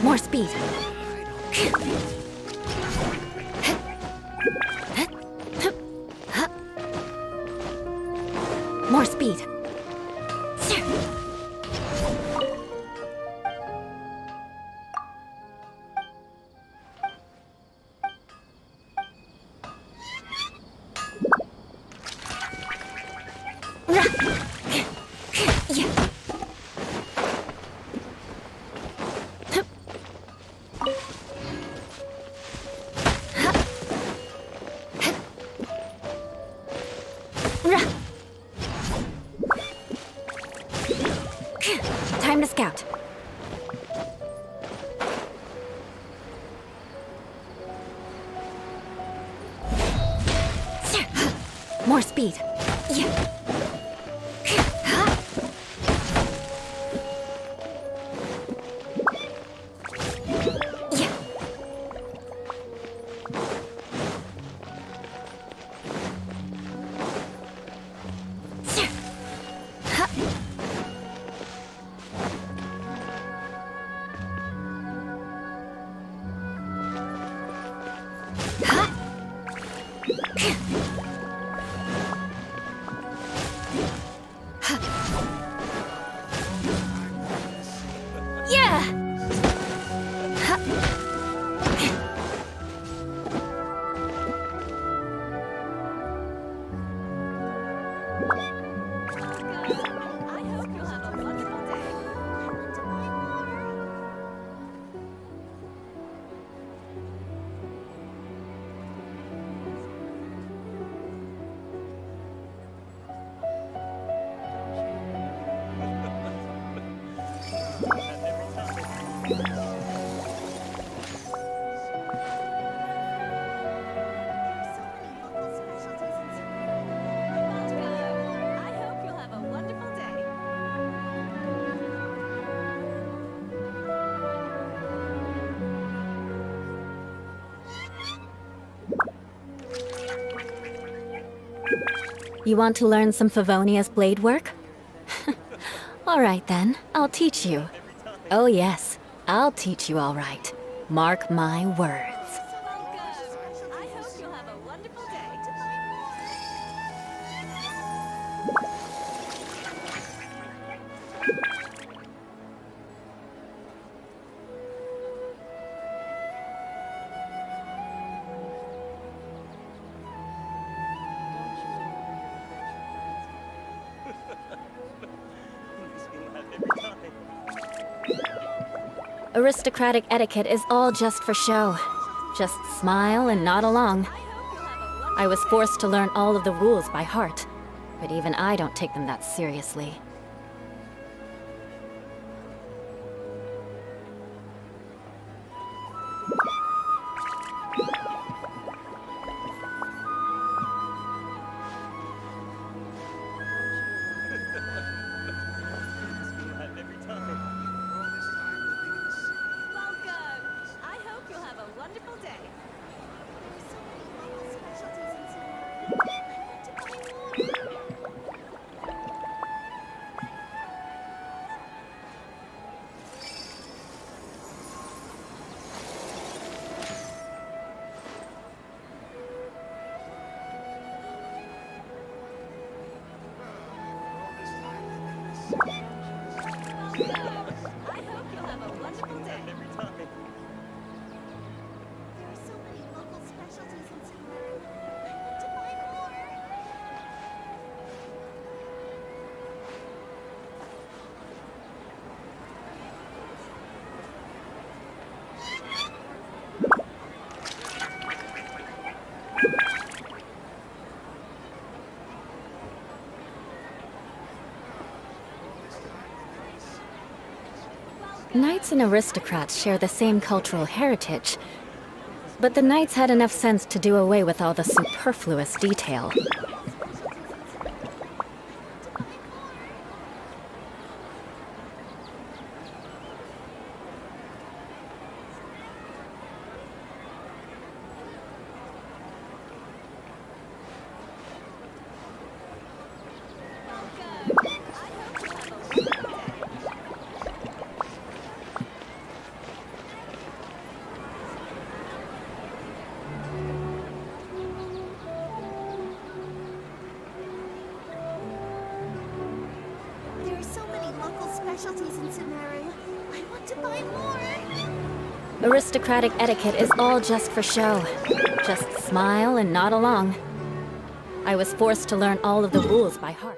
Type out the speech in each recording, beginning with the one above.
More speed. More speed. Time to scout. More speed. You want to learn some Favonia's blade work? All right then, I'll teach you. Oh yes, I'll teach you all right. Mark my words. I hope you'll have a wonderful day. Aristocratic etiquette is all just for show. Just smile and nod along. I was forced to learn all of the rules by heart, but even I don't take them that seriously. Knights and aristocrats share the same cultural heritage, but the knights had enough sense to do away with all the superfluous detail. Aristocratic etiquette is all just for show. Just smile and nod along. I was forced to learn all of the rules by heart.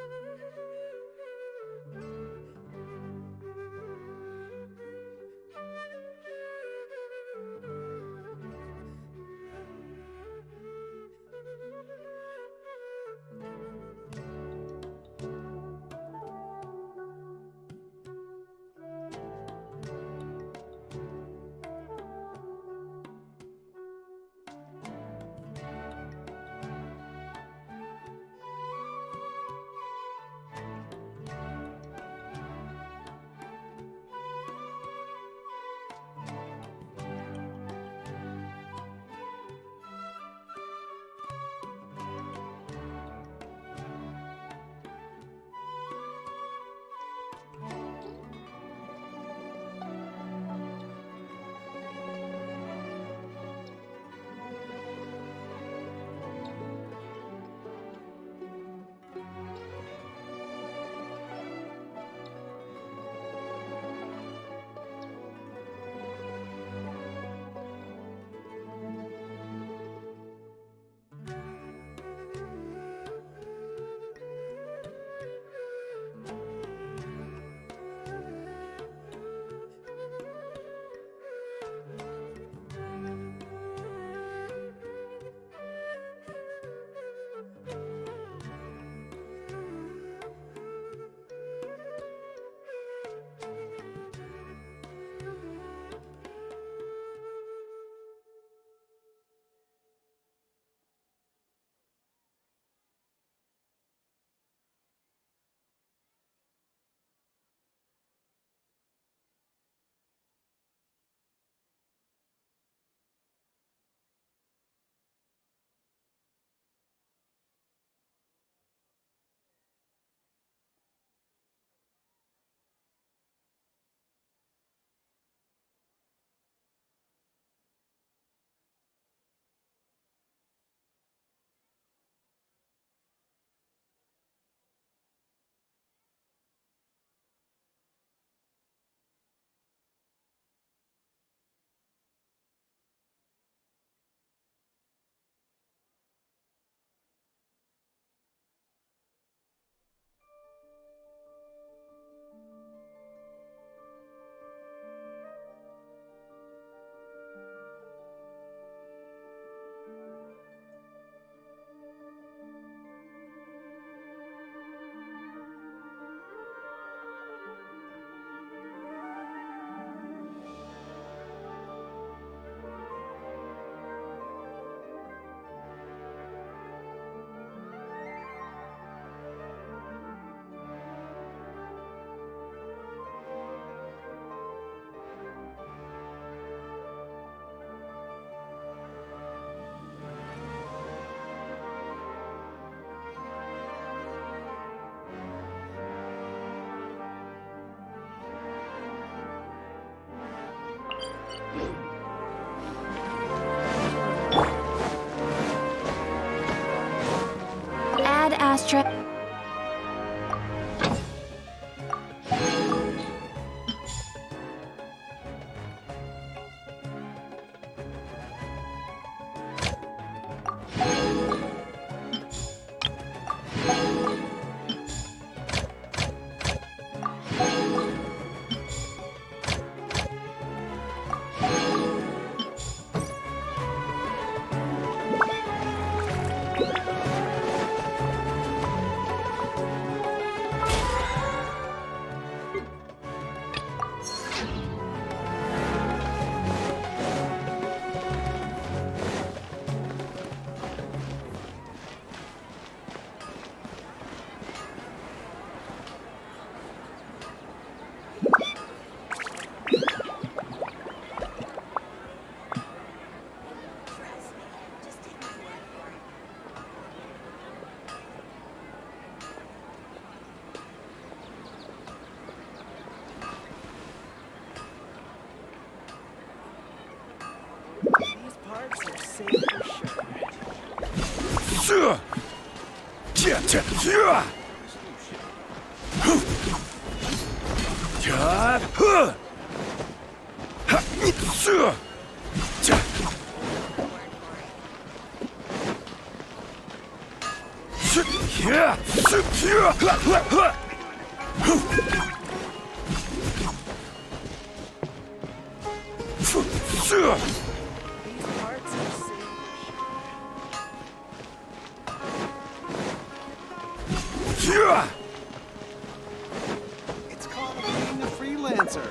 Astra. It's called being a freelancer.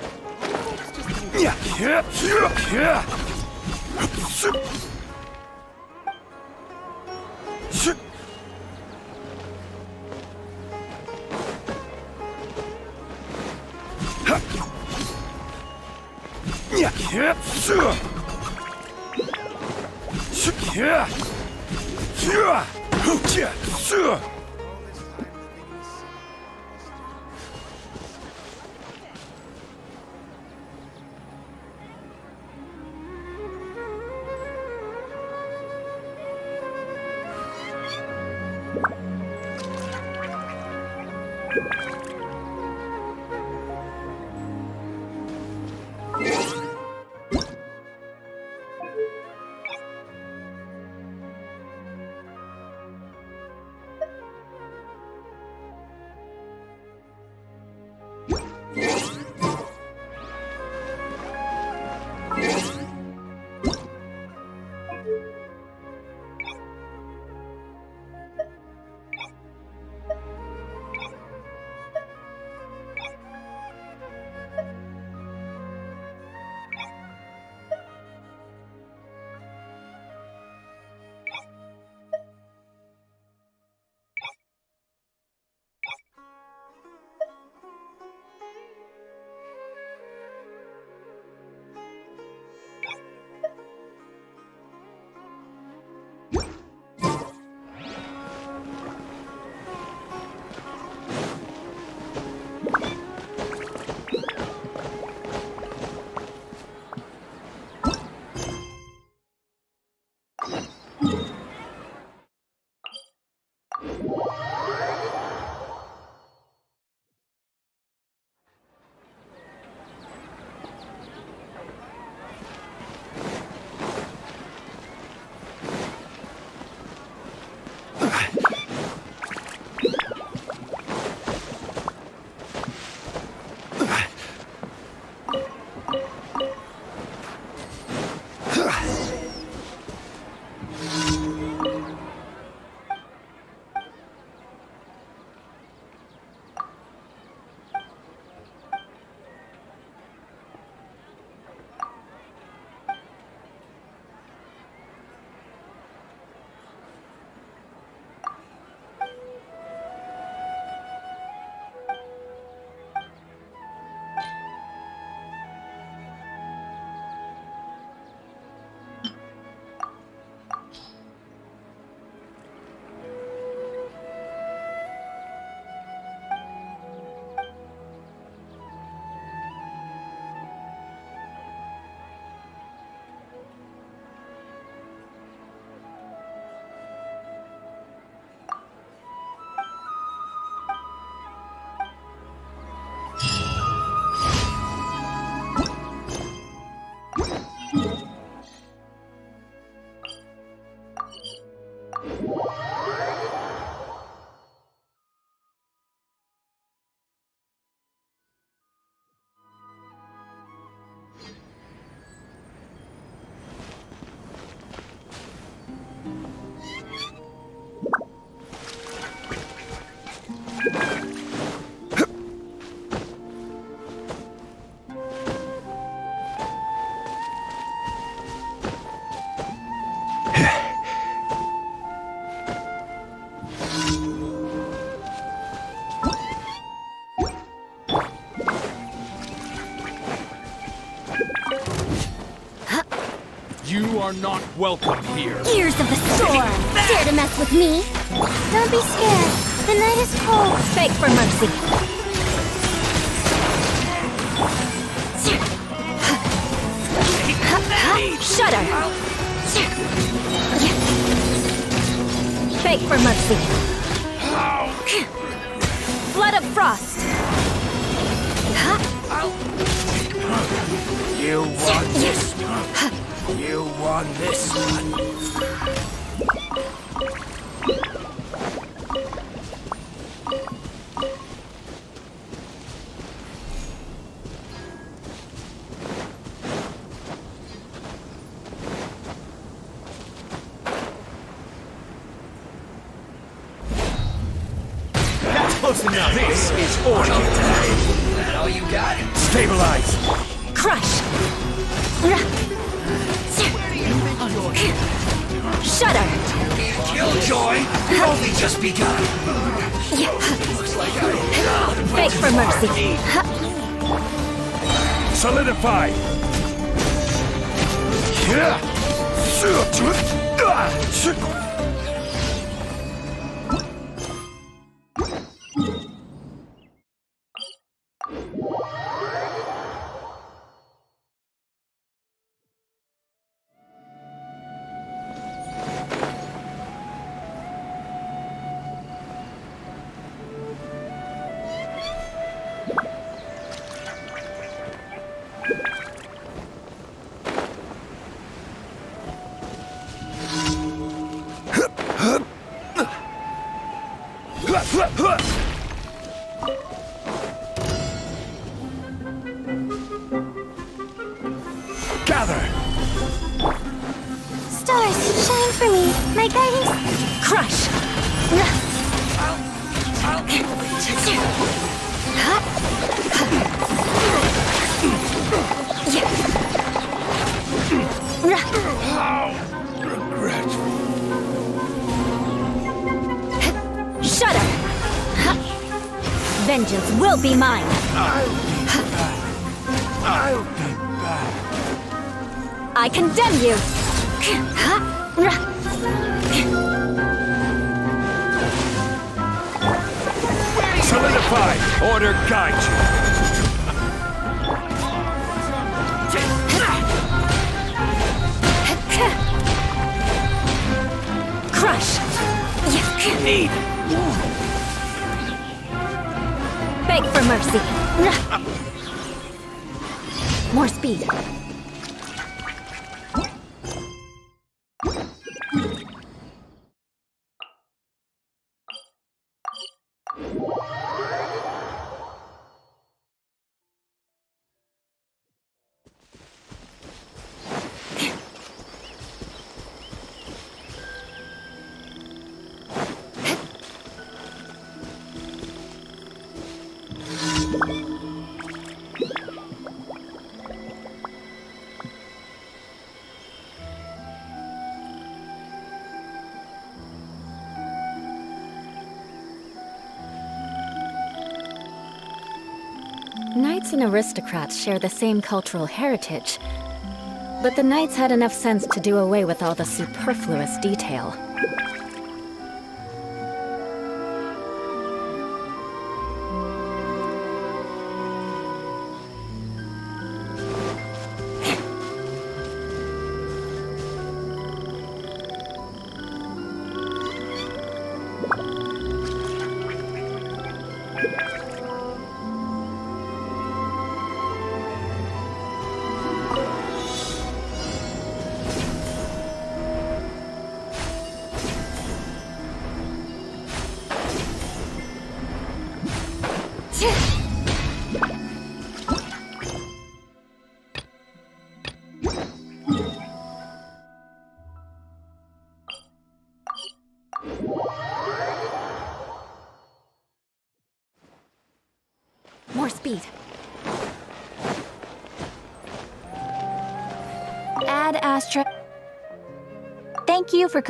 You are not welcome here. Ears of the storm! Dare to mess with me? Don't be scared. The night is cold. Beg for mercy. Shudder. Beg for mercy. Flood of frost. You want this? You want this one? Close enough. This is order. That all you got? Stabilize. Crush! Shudder! Killjoy, you've only just begun. Looks like I Beg for mercy. solidify. Gather. Stars, shine for me. My guiding... Crush! Regret. Shudder! Vengeance will be mine! I'll be back. I condemn you! Solidify. Order guide you. Crush! Need. Beg for mercy! More speed! Knights and aristocrats share the same cultural heritage, but the knights had enough sense to do away with all the superfluous detail. More speed. Add Astra. Thank you for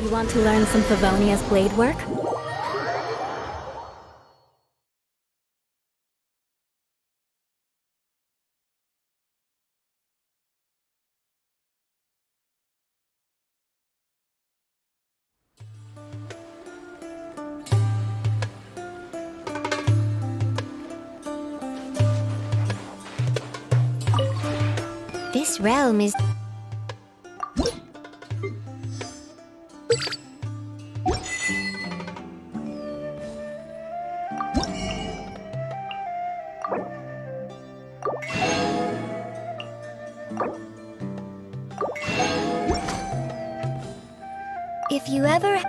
You want to learn some Favonia's blade work? This realm is... you ever...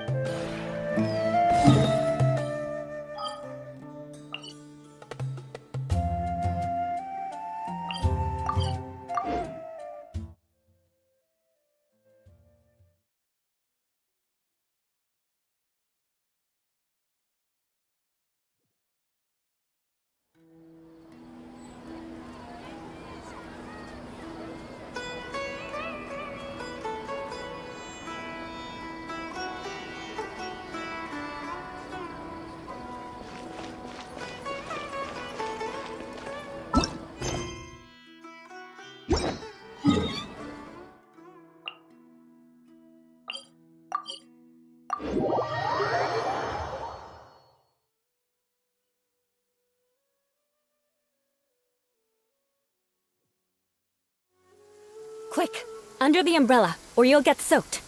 Quick, under the umbrella, or you'll get soaked.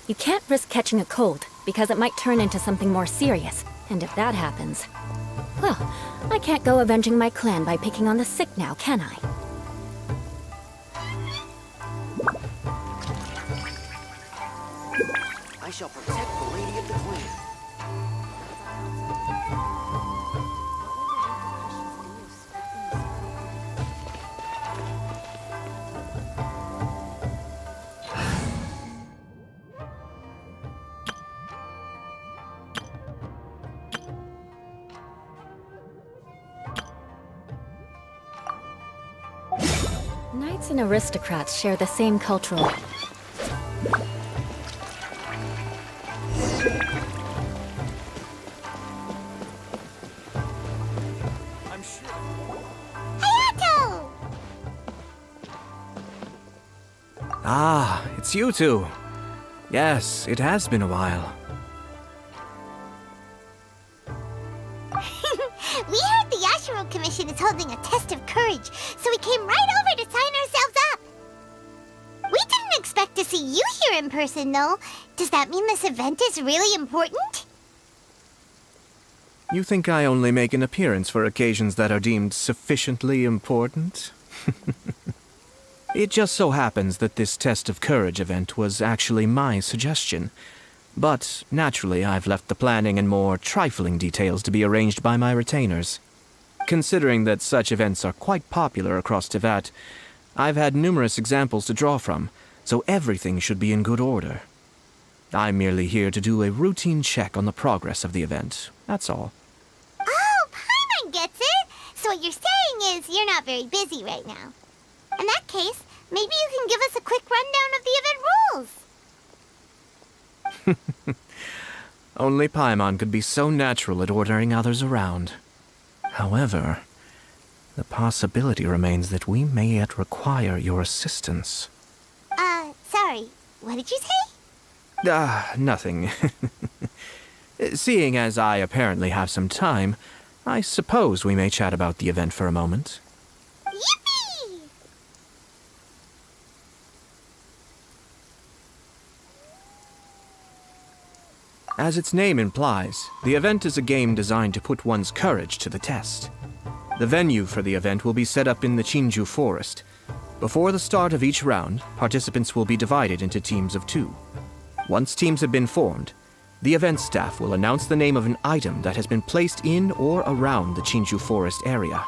You can't risk catching a cold, because it might turn into something more serious. And if that happens, well, I can't go avenging my clan by picking on the sick now, can I? I shall protect the lady of the clan. Knights and aristocrats share the same cultural... I'm sure. Hayato! Ah, it's you two. Yes, it has been a while. We heard the Yashiro Commission is holding a test of courage, so we came right over to sign ourselves up. We didn't expect to see you here in person, though. Does that mean this event is really important? You think I only make an appearance for occasions that are deemed sufficiently important? It just so happens that this test of courage event was actually my suggestion. But, naturally, I've left the planning and more trifling details to be arranged by my retainers. Considering that such events are quite popular across Teyvat, I've had numerous examples to draw from, so everything should be in good order. I'm merely here to do a routine check on the progress of the event, that's all. Oh, Paimon gets it! So what you're saying is you're not very busy right now. In that case, maybe you can give us a quick rundown of the event rules. Only Paimon could be so natural at ordering others around. However, the possibility remains that we may yet require your assistance. Sorry, what did you say? Nothing. Seeing as I apparently have some time, I suppose we may chat about the event for a moment. Yippee! As its name implies, the event is a game designed to put one's courage to the test. The venue for the event will be set up in the Chinju Forest. Before the start of each round, participants will be divided into teams of 2. Once teams have been formed, the event staff will announce the name of an item that has been placed in or around the Chinju Forest area.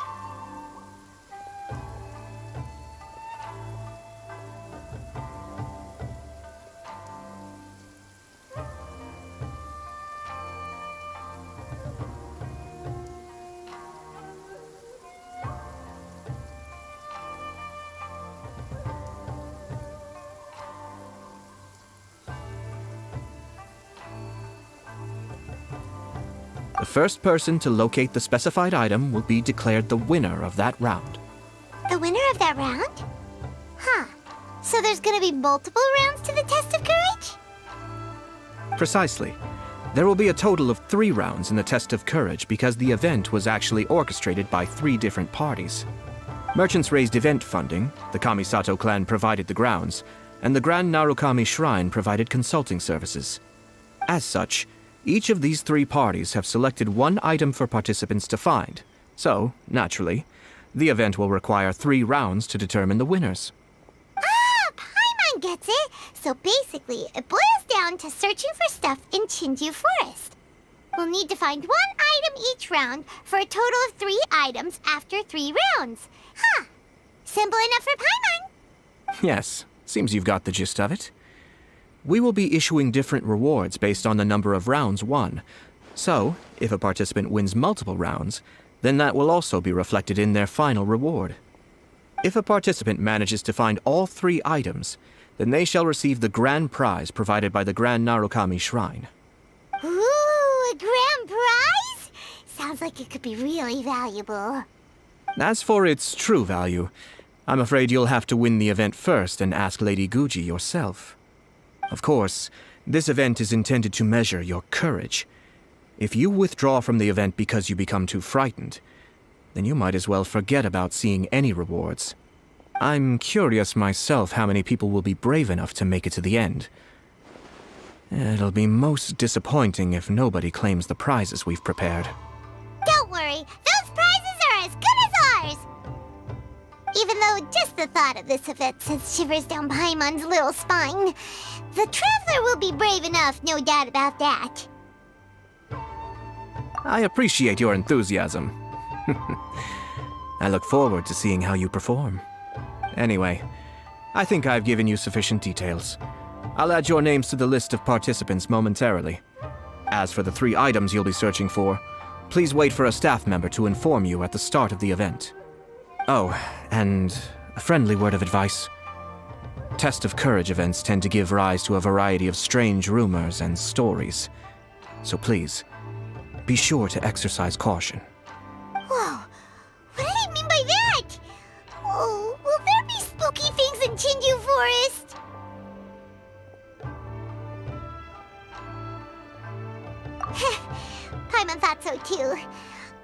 The first person to locate the specified item will be declared the winner of that round. The winner of that round? Huh. So there's gonna be multiple rounds to the test of courage? Precisely. There will be a total of 3 rounds in the test of courage because the event was actually orchestrated by 3 different parties. Merchants raised event funding, the Kamisato clan provided the grounds, and the Grand Narukami Shrine provided consulting services. As such, each of these 3 parties have selected one item for participants to find, so, naturally, the event will require 3 rounds to determine the winners. Ah, Paimon Paimon gets it. So basically, it boils down to searching for stuff in Chinju Forest. We'll need to find 1 item each round for a total of 3 items after 3 rounds. Huh. Simple enough for Paimon. Yes, seems you've got the gist of it. We will be issuing different rewards based on the number of rounds won. So, if a participant wins multiple rounds, then that will also be reflected in their final reward. If a participant manages to find all 3 items, then they shall receive the grand prize provided by the Grand Narukami Shrine. Ooh, a grand prize? Sounds like it could be really valuable. As for its true value, I'm afraid you'll have to win the event first and ask Lady Guji yourself. Of course, this event is intended to measure your courage. If you withdraw from the event because you become too frightened, then you might as well forget about seeing any rewards. I'm curious myself how many people will be brave enough to make it to the end. It'll be most disappointing if nobody claims the prizes we've prepared. Don't worry, those prizes are as good as ours! Even though just the thought of this event sends shivers down Paimon's little spine, the Traveler will be brave enough, no doubt about that. I appreciate your enthusiasm. I look forward to seeing how you perform. Anyway, I think I've given you sufficient details. I'll add your names to the list of participants momentarily. As for the 3 items you'll be searching for, please wait for a staff member to inform you at the start of the event. Oh, and a friendly word of advice. Test of Courage events tend to give rise to a variety of strange rumors and stories. So please, be sure to exercise caution. Whoa, what did he mean by that? Oh, will there be spooky things in Chinju Forest? Paimon thought so too.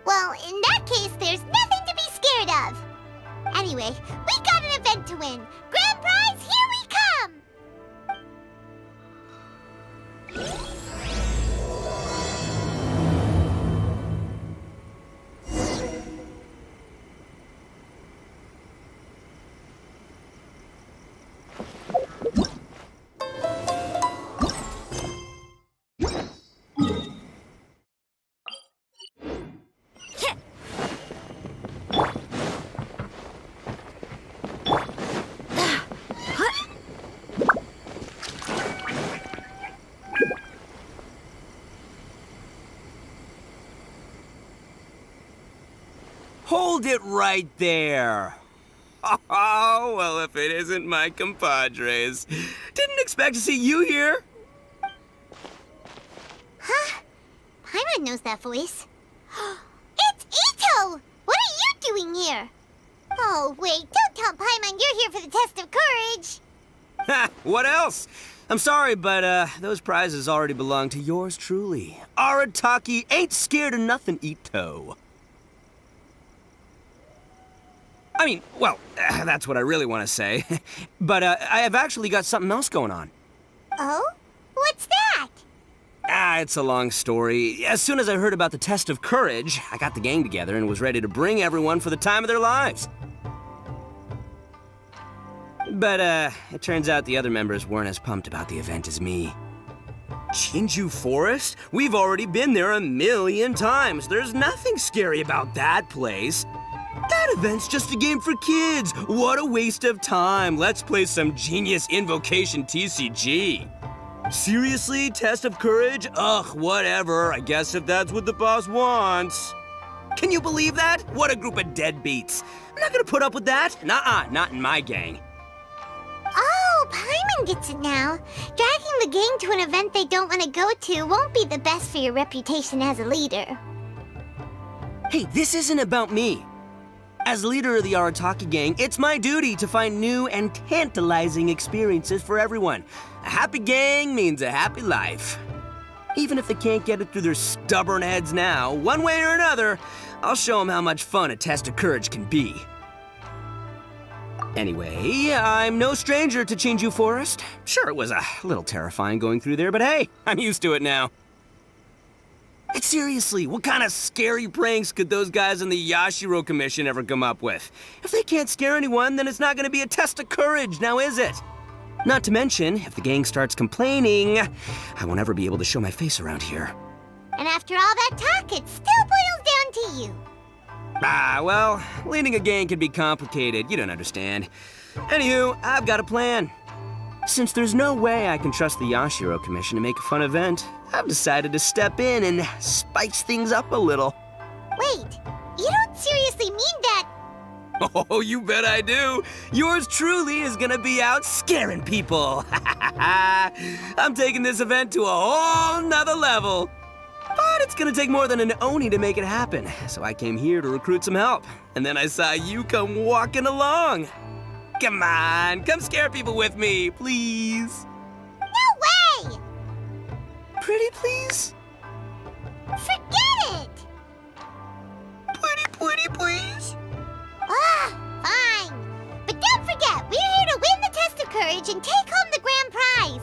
Well, in that case, there's nothing to be scared of. Anyway, we got an event to win. Grand prize, here we come! Hold it right there. Oh, well, if it isn't my compadres. Didn't expect to see you here. Huh? Paimon knows that voice. It's Ito! What are you doing here? Oh, wait, don't tell Paimon you're here for the test of courage. Ha, what else? I'm sorry, but those prizes already belong to yours truly. Arataki ain't scared of nothing, Ito. I mean, well, that's what I really want to say. But I have actually got something else going on. Oh? What's that? It's a long story. As soon as I heard about the test of courage, I got the gang together and was ready to bring everyone for the time of their lives. But it turns out the other members weren't as pumped about the event as me. Chinju Forest? We've already been there 1,000,000 times. There's nothing scary about that place. That event's just a game for kids. What a waste of time. Let's play some genius invocation TCG. Seriously, test of courage? Ugh, whatever. I guess if that's what the boss wants. Can you believe that? What a group of deadbeats. I'm not gonna put up with that. Nuh-uh, not in my gang. Oh, Paimon gets it now. Dragging the gang to an event they don't want to go to won't be the best for your reputation as a leader. Hey, this isn't about me. As leader of the Arataki gang, it's my duty to find new and tantalizing experiences for everyone. A happy gang means a happy life. Even if they can't get it through their stubborn heads now, one way or another, I'll show them how much fun a test of courage can be. Anyway, I'm no stranger to Chinju Forest. Sure, it was a little terrifying going through there, but hey, I'm used to it now. And seriously, what kind of scary pranks could those guys in the Yashiro Commission ever come up with? If they can't scare anyone, then it's not going to be a test of courage, now is it? Not to mention, if the gang starts complaining, I won't ever be able to show my face around here. And after all that talk, it still boils down to you. Ah, well, leading a gang can be complicated. You don't understand. Anywho, I've got a plan. Since there's no way I can trust the Yashiro Commission to make a fun event, I've decided to step in and spice things up a little. Wait, you don't seriously mean that? Oh, you bet I do. Yours truly is gonna be out scaring people. I'm taking this event to a whole nother level. But it's gonna take more than an Oni to make it happen, so I came here to recruit some help. And then I saw you come walking along. Come on, come scare people with me, please. No way! Pretty please? Forget it! Pretty please? Ah, fine. But don't forget, we're here to win the test of courage and take home the grand prize.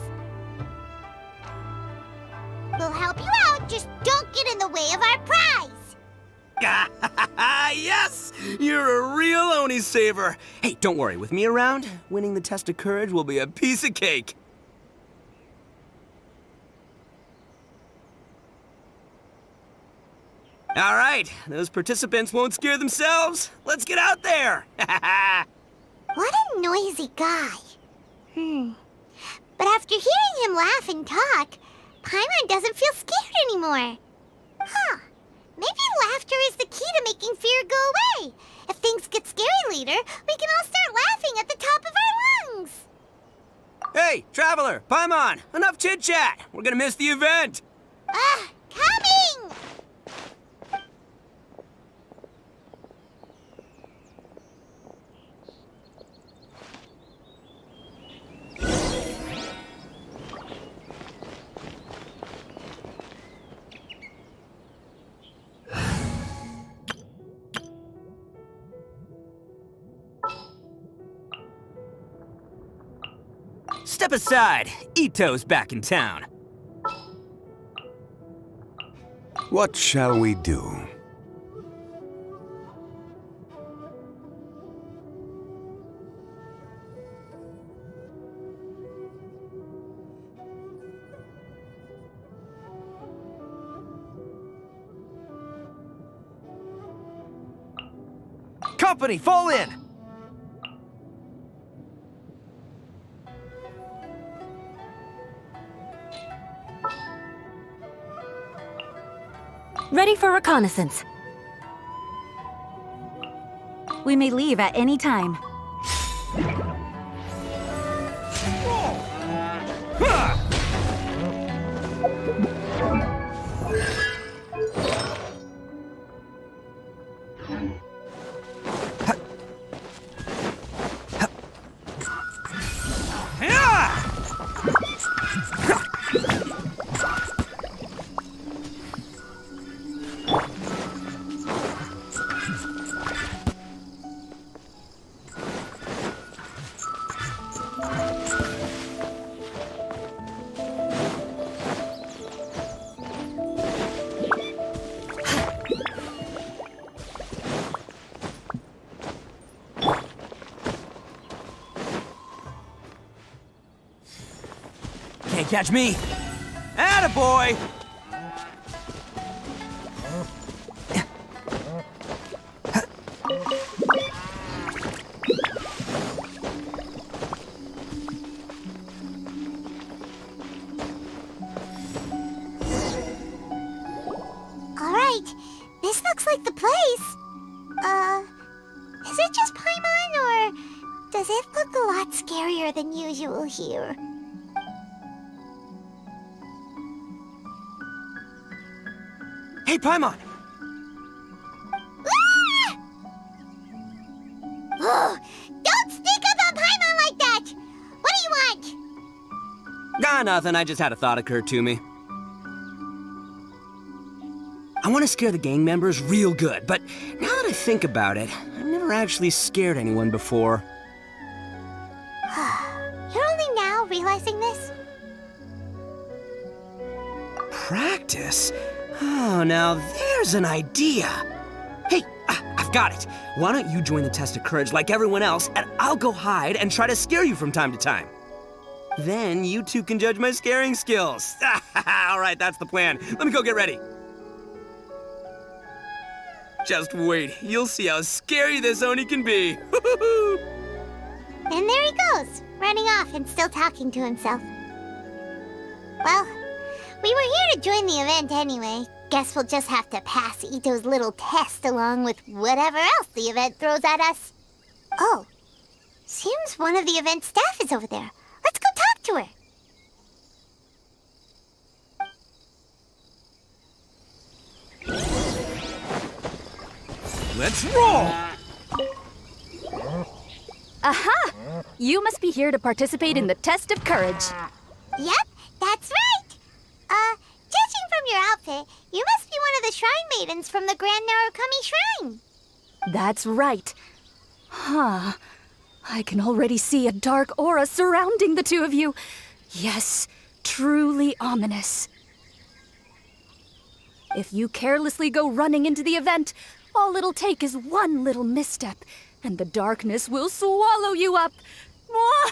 We'll help you out, just don't get in the way of our prize. Yes! You're a real Oni saver. Hey, don't worry, with me around, winning the test of courage will be a piece of cake. All right, those participants won't scare themselves. Let's get out there. What a noisy guy. But after hearing him laugh and talk, Paimon doesn't feel scared anymore. Huh. Maybe laughter is the key to making fear go away. If things get scary later, we can all start laughing at the top of our lungs. Hey, Traveler, Paimon, enough chit-chat. We're gonna miss the event. Coming! Step aside. Ito's back in town. What shall we do? Company, fall in! Ready for reconnaissance. We may leave at any time. Can't catch me. Attaboy! All right, this looks like the place. Is it just Paimon, or does it look a lot scarier than usual here? Hey, Paimon! Ah! Oh, don't sneak up on Paimon like that! What do you want? Nah, nothing. I just had a thought occur to me. I want to scare the gang members real good, but now that I think about it, I've never actually scared anyone before. You're only now realizing this? Practice? Oh, now there's an idea. Hey, I've got it. Why don't you join the test of courage like everyone else, and I'll go hide and try to scare you from time to time. Then you two can judge my scaring skills. All right, that's the plan. Let me go get ready. Just wait. You'll see how scary this Oni can be. And there he goes, running off and still talking to himself. Well, we were here to join the event anyway. Guess we'll just have to pass Ito's little test along with whatever else the event throws at us. Oh, seems one of the event staff is over there. Let's go talk to her. Let's roll! Aha! You must be here to participate in the test of courage. Yep, that's right. Judging from your outfit, you must be one of the shrine maidens from the Grand Narukami Shrine. That's right. Huh. I can already see a dark aura surrounding the two of you. Yes, truly ominous. If you carelessly go running into the event, all it'll take is one little misstep, and the darkness will swallow you up. Whoa,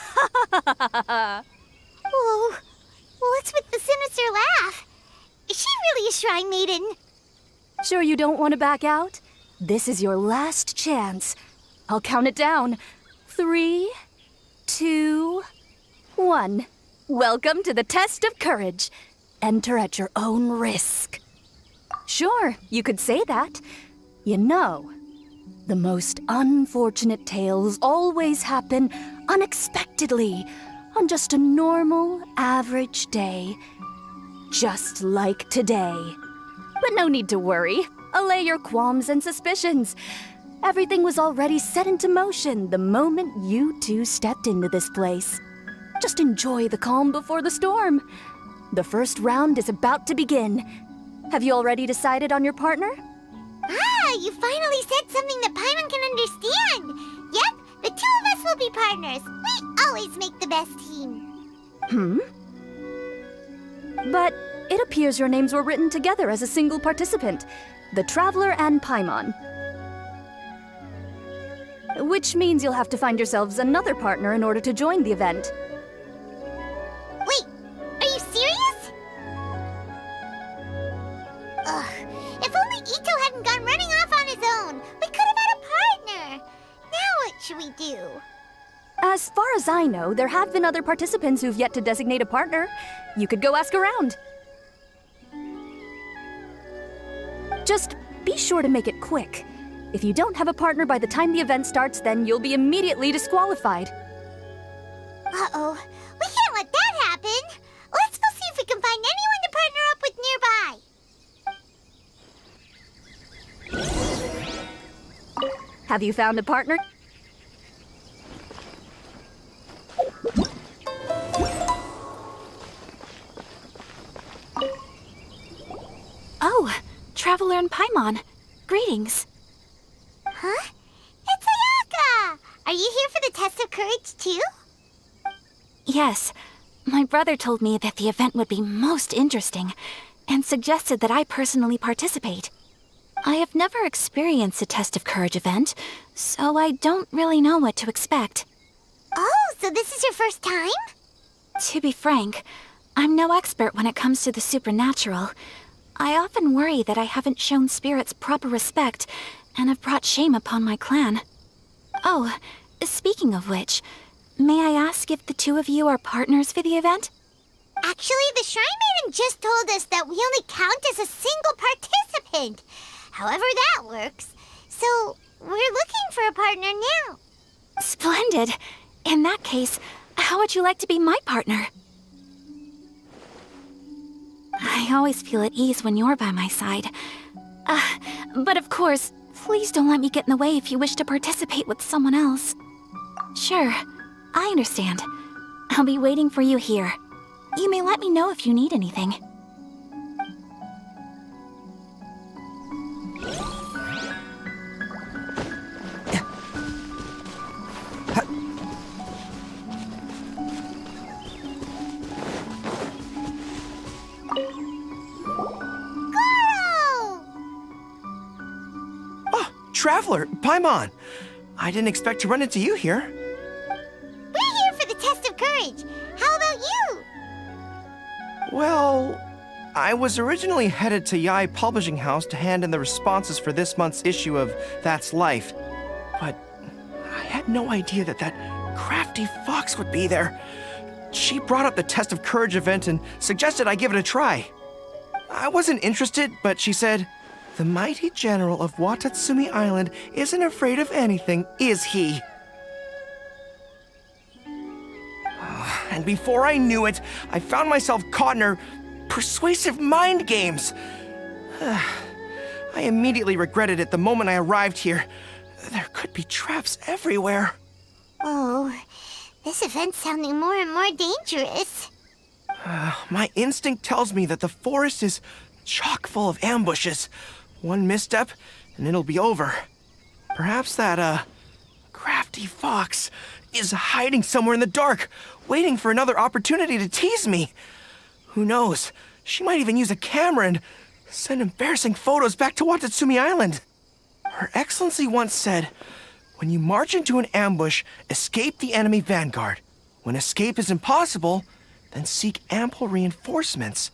what's with the sinister laugh? Is she really a shrine maiden? Sure you don't want to back out? This is your last chance. I'll count it down. 3, 2, 1. Welcome to the test of courage. Enter at your own risk. Sure, you could say that. You know, the most unfortunate tales always happen unexpectedly on just a normal, average day. Just like today. But no need to worry. Allay your qualms and suspicions. Everything was already set into motion the moment you two stepped into this place. Just enjoy the calm before the storm. The first round is about to begin. Have you already decided on your partner? Ah, you finally said something that Paimon can understand. Yep, the two of us will be partners. We always make the best team. But it appears your names were written together as a single participant, the Traveler and Paimon. Which means you'll have to find yourselves another partner in order to join the event. Wait, are you serious? Ugh, if only Ito hadn't gone running off on his own, we could have had a partner. Now what should we do? As far as I know, there have been other participants who've yet to designate a partner. You could go ask around. Just be sure to make it quick. If you don't have a partner by the time the event starts, then you'll be immediately disqualified. Uh-oh, we can't let that happen. Let's go see if we can find anyone to partner up with nearby. Have you found a partner? Oh, Traveler and Paimon. Greetings. Huh? It's Ayaka! Are you here for the test of courage, too? Yes. My brother told me that the event would be most interesting and suggested that I personally participate. I have never experienced a test of courage event, so I don't really know what to expect. Oh, so this is your first time? To be frank, I'm no expert when it comes to the supernatural. I often worry that I haven't shown spirits proper respect and have brought shame upon my clan. Oh, speaking of which, may I ask if the two of you are partners for the event? Actually, the Shrine Maiden just told us that we only count as a single participant. However that works. So, we're looking for a partner now. Splendid. In that case, how would you like to be my partner? I always feel at ease when you're by my side. But of course, please don't let me get in the way if you wish to participate with someone else. Sure, I understand. I'll be waiting for you here. You may let me know if you need anything. Traveler, Paimon! I didn't expect to run into you here. We're here for the test of courage. How about Well, I was originally headed to Yai Publishing House to hand in the responses for this month's issue of That's Life. But I had no idea that crafty fox would be there. She brought up the Test of Courage event and suggested I give it a try. I wasn't interested, but she said, "The mighty general of Watatsumi Island isn't afraid of anything, is he?" And before I knew it, I found myself caught in her persuasive mind games. I immediately regretted it the moment I arrived here. There could be traps everywhere. Oh, this event's sounding more and more dangerous. My instinct tells me that the forest is chock full of ambushes. One misstep, and it'll be over. Perhaps that, crafty fox is hiding somewhere in the dark, waiting for another opportunity to tease me. Who knows? She might even use a camera and send embarrassing photos back to Watatsumi Island. Her Excellency once said, "When you march into an ambush, escape the enemy vanguard. When escape is impossible, then seek ample reinforcements."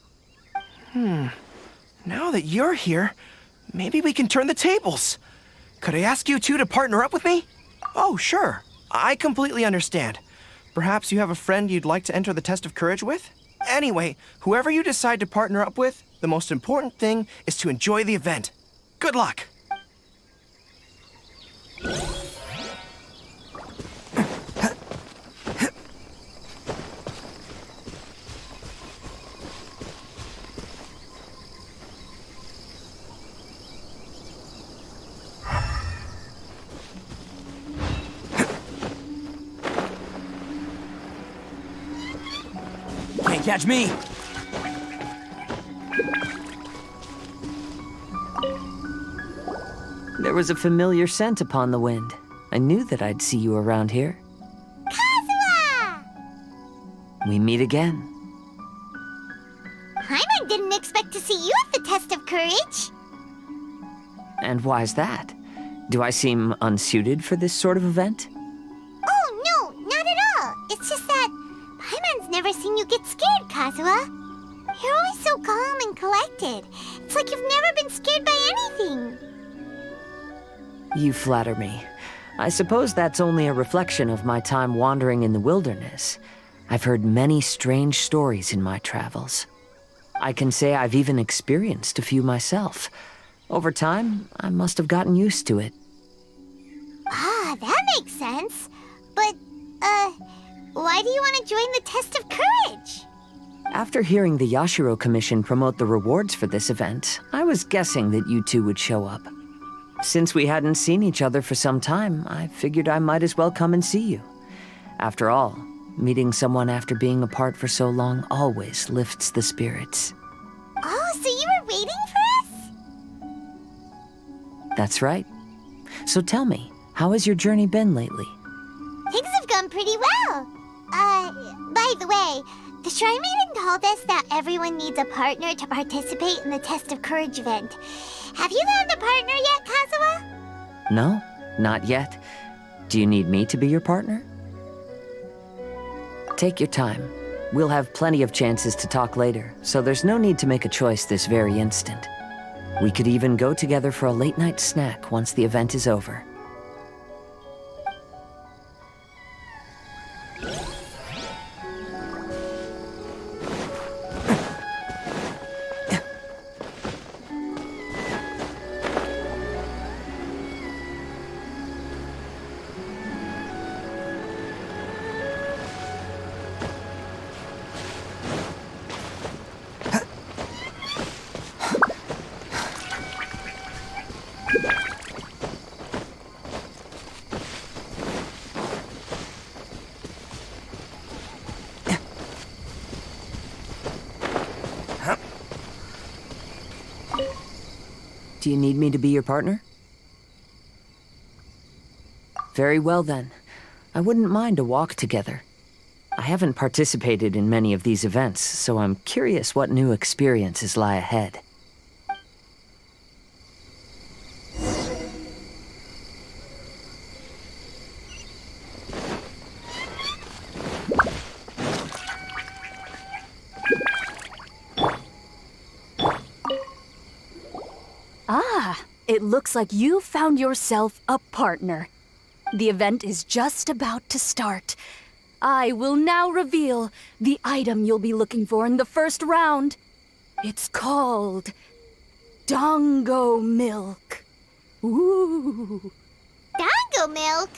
Now that you're here, maybe we can turn the tables. Could I ask you two to partner up with me? Oh, sure. I completely understand. Perhaps you have a friend you'd like to enter the Test of Courage with? Anyway, whoever you decide to partner up with, the most important thing is to enjoy the event. Good luck! Can't catch me! There was a familiar scent upon the wind. I knew that I'd see you around here. Kazuha! We meet again. Paimon didn't expect to see you at the Test of Courage. And why's that? Do I seem unsuited for this sort of event? Oh, no, not at all. It's just that Paimon's never seen you get scared, Kazuha. You're always so calm and collected. It's like you've never been scared by anything. You flatter me. I suppose that's only a reflection of my time wandering in the wilderness. I've heard many strange stories in my travels. I can say I've even experienced a few myself. Over time, I must have gotten used to it. Ah, that makes sense. But, why do you want to join the Test of Courage? After hearing the Yashiro Commission promote the rewards for this event, I was guessing that you two would show up. Since we hadn't seen each other for some time, I figured I might as well come and see you. After all, meeting someone after being apart for so long always lifts the spirits. Oh, so you were waiting for us? That's right. So tell me, how has your journey been lately? Things have gone pretty well. By the way, the Shrine Maiden told us that everyone needs a partner to participate in the Test of Courage event. Have you found a partner yet, Kazuha? No, not yet. Do you need me to be your partner? Take your time. We'll have plenty of chances to talk later, so there's no need to make a choice this very instant. We could even go together for a late-night snack once the event is over. Do you need me to be your partner? Very well then. I wouldn't mind a walk together. I haven't participated in many of these events, so I'm curious what new experiences lie ahead. It looks like you found yourself a partner. The event is just about to start. I will now reveal the item you'll be looking for in the first round. It's called Dongo Milk. Ooh. Dongo milk?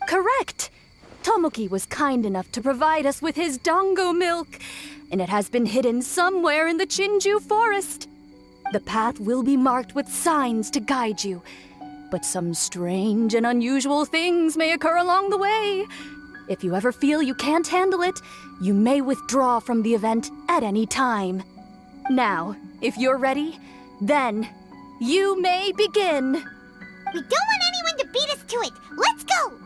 Correct! Tomoki was kind enough to provide us with his Dongo Milk, and it has been hidden somewhere in the Chinju forest. The path will be marked with signs to guide you, but some strange and unusual things may occur along the way. If you ever feel you can't handle it, you may withdraw from the event at any time. Now, if you're ready, then you may begin. We don't want anyone to beat us to it. Let's go!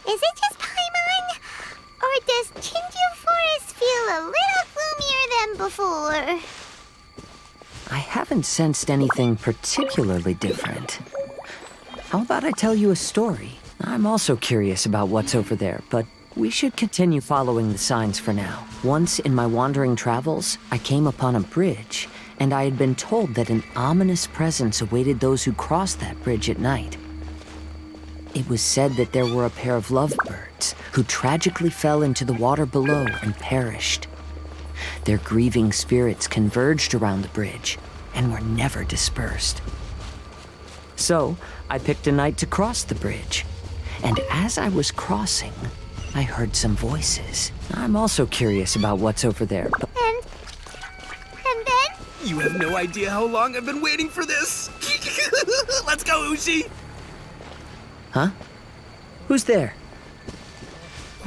Is it just Paimon? Or does Chinju Forest feel a little gloomier than before? I haven't sensed anything particularly different. How about I tell you a story? I'm also curious about what's over there, but we should continue following the signs for now. Once in my wandering travels, I came upon a bridge, and I had been told that an ominous presence awaited those who crossed that bridge at night. It was said that there were a pair of lovebirds who tragically fell into the water below and perished. Their grieving spirits converged around the bridge and were never dispersed. So, I picked a night to cross the bridge, and as I was crossing, I heard some voices. I'm also curious about what's over there, but... And then? You have no idea how long I've been waiting for this. Let's go, Ushi. Huh? Who's there?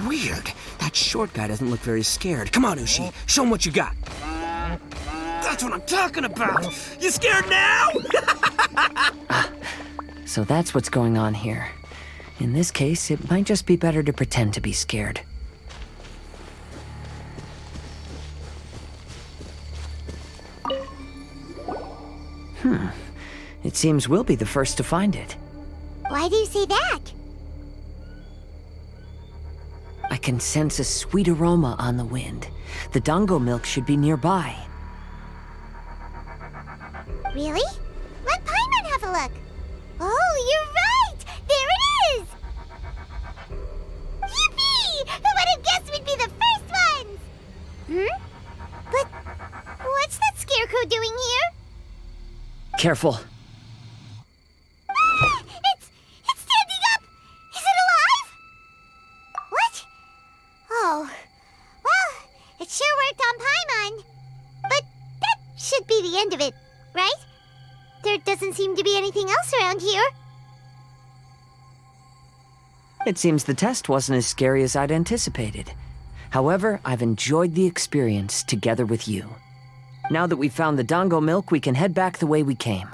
Weird. That short guy doesn't look very scared. Come on, Ushi. Show him what you got. That's what I'm talking about. You scared now? So that's what's going on here. In this case, it might just be better to pretend to be scared. It seems we'll be the first to find it. Why do you say that? I can sense a sweet aroma on the wind. The Dongo milk should be nearby. Really? Let Paimon have a look. Oh, you're right! There it is! Yippee! Who would have guessed we'd be the first ones? But what's that scarecrow doing here? Careful. It's standing up! Is it alive? What? Oh, well, it sure worked on Paimon. But that should be the end of it, right? There doesn't seem to be anything else around here. It seems the test wasn't as scary as I'd anticipated. However, I've enjoyed the experience together with you. Now that we've found the Dongo milk, we can head back the way we came.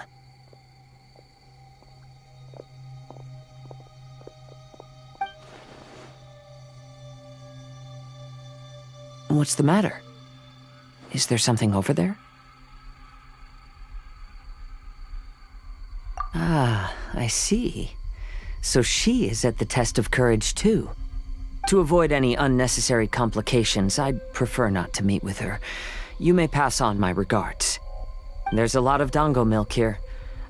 What's the matter? Is there something over there? Ah, I see. So she is at the test of courage too. To avoid any unnecessary complications, I'd prefer not to meet with her. You may pass on my regards. There's a lot of Dongo milk here.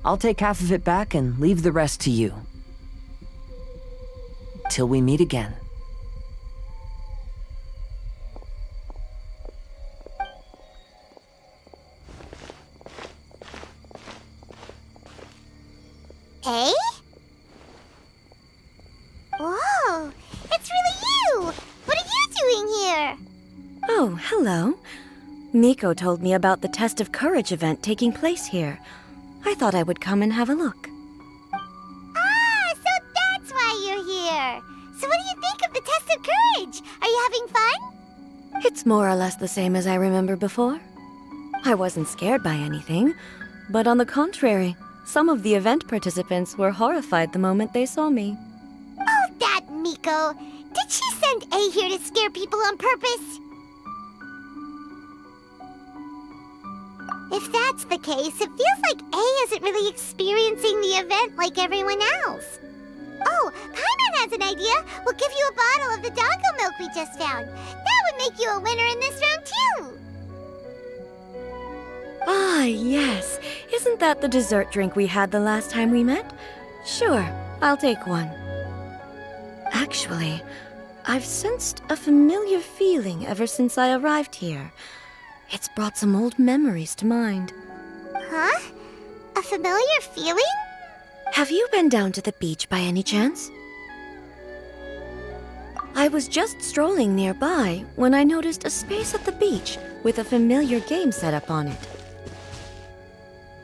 I'll take half of it back and leave the rest to you. Till we meet again. Eh? Whoa, it's really you! What are you doing here? Oh, hello. Miko told me about the Test of Courage event taking place here. I thought I would come and have a look. Ah, so that's why you're here. So what do you think of the Test of Courage? Are you having fun? It's more or less the same as I remember before. I wasn't scared by anything, but on the contrary, some of the event participants were horrified the moment they saw me. Oh, that Miko. Did she send A here to scare people on purpose? If that's the case, it feels like A isn't really experiencing the event like everyone else. Oh, Paimon has an idea. We'll give you a bottle of the doggo milk we just found. That would make you a winner in this round, too. Ah, yes. Isn't that the dessert drink we had the last time we met? Sure, I'll take one. Actually, I've sensed a familiar feeling ever since I arrived here. It's brought some old memories to mind. Huh? A familiar feeling? Have you been down to the beach by any chance? I was just strolling nearby when I noticed a space at the beach with a familiar game set up on it.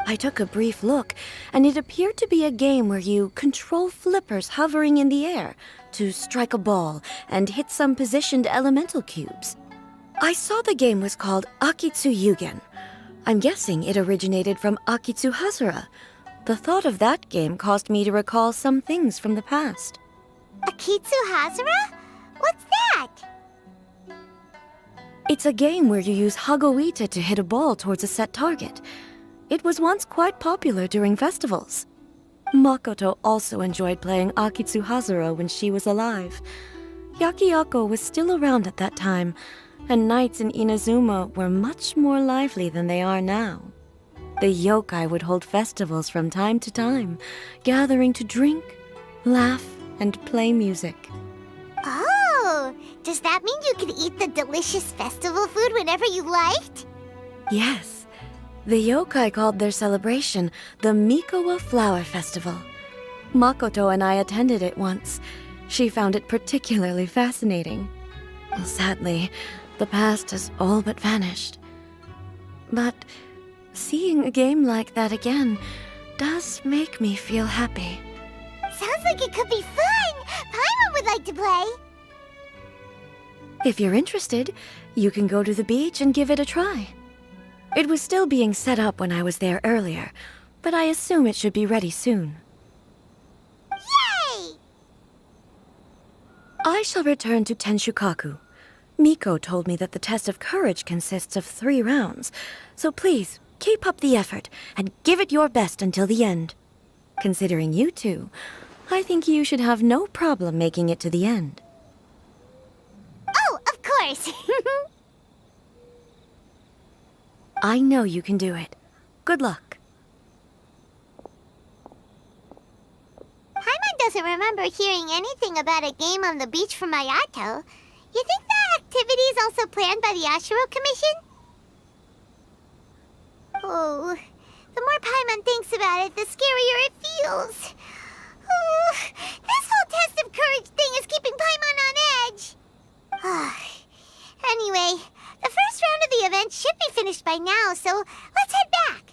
I took a brief look, and it appeared to be a game where you control flippers hovering in the air to strike a ball and hit some positioned elemental cubes. I saw the game was called Akitsu Yugen. I'm guessing it originated from Akitsu Hazura. The thought of that game caused me to recall some things from the past. Akitsu Hazura? What's that? It's a game where you use Hagoita to hit a ball towards a set target. It was once quite popular during festivals. Makoto also enjoyed playing Akitsu Hazura when she was alive. Yakiako was still around at that time, and nights in Inazuma were much more lively than they are now. The yokai would hold festivals from time to time, gathering to drink, laugh, and play music. Oh, does that mean you could eat the delicious festival food whenever you liked? Yes. The yokai called their celebration the Mikowa Flower Festival. Makoto and I attended it once. She found it particularly fascinating. Sadly, the past has all but vanished. But seeing a game like that again does make me feel happy. Sounds like it could be fun! Paimon would like to play! If you're interested, you can go to the beach and give it a try. It was still being set up when I was there earlier, but I assume it should be ready soon. Yay! I shall return to Tenshukaku. Miko told me that the test of courage consists of 3 rounds, so please keep up the effort and give it your best until the end. Considering you two, I think you should have no problem making it to the end. Oh, of course! I know you can do it. Good luck. Paimon doesn't remember hearing anything about a game on the beach from Ayato. You think that activity is also planned by the Yashiro Commission? Oh, the more Paimon thinks about it, the scarier it feels. Oh, this whole test of courage thing is keeping Paimon on edge. Anyway, the first round of the event should be finished by now, so let's head back.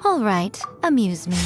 All right, amuse me.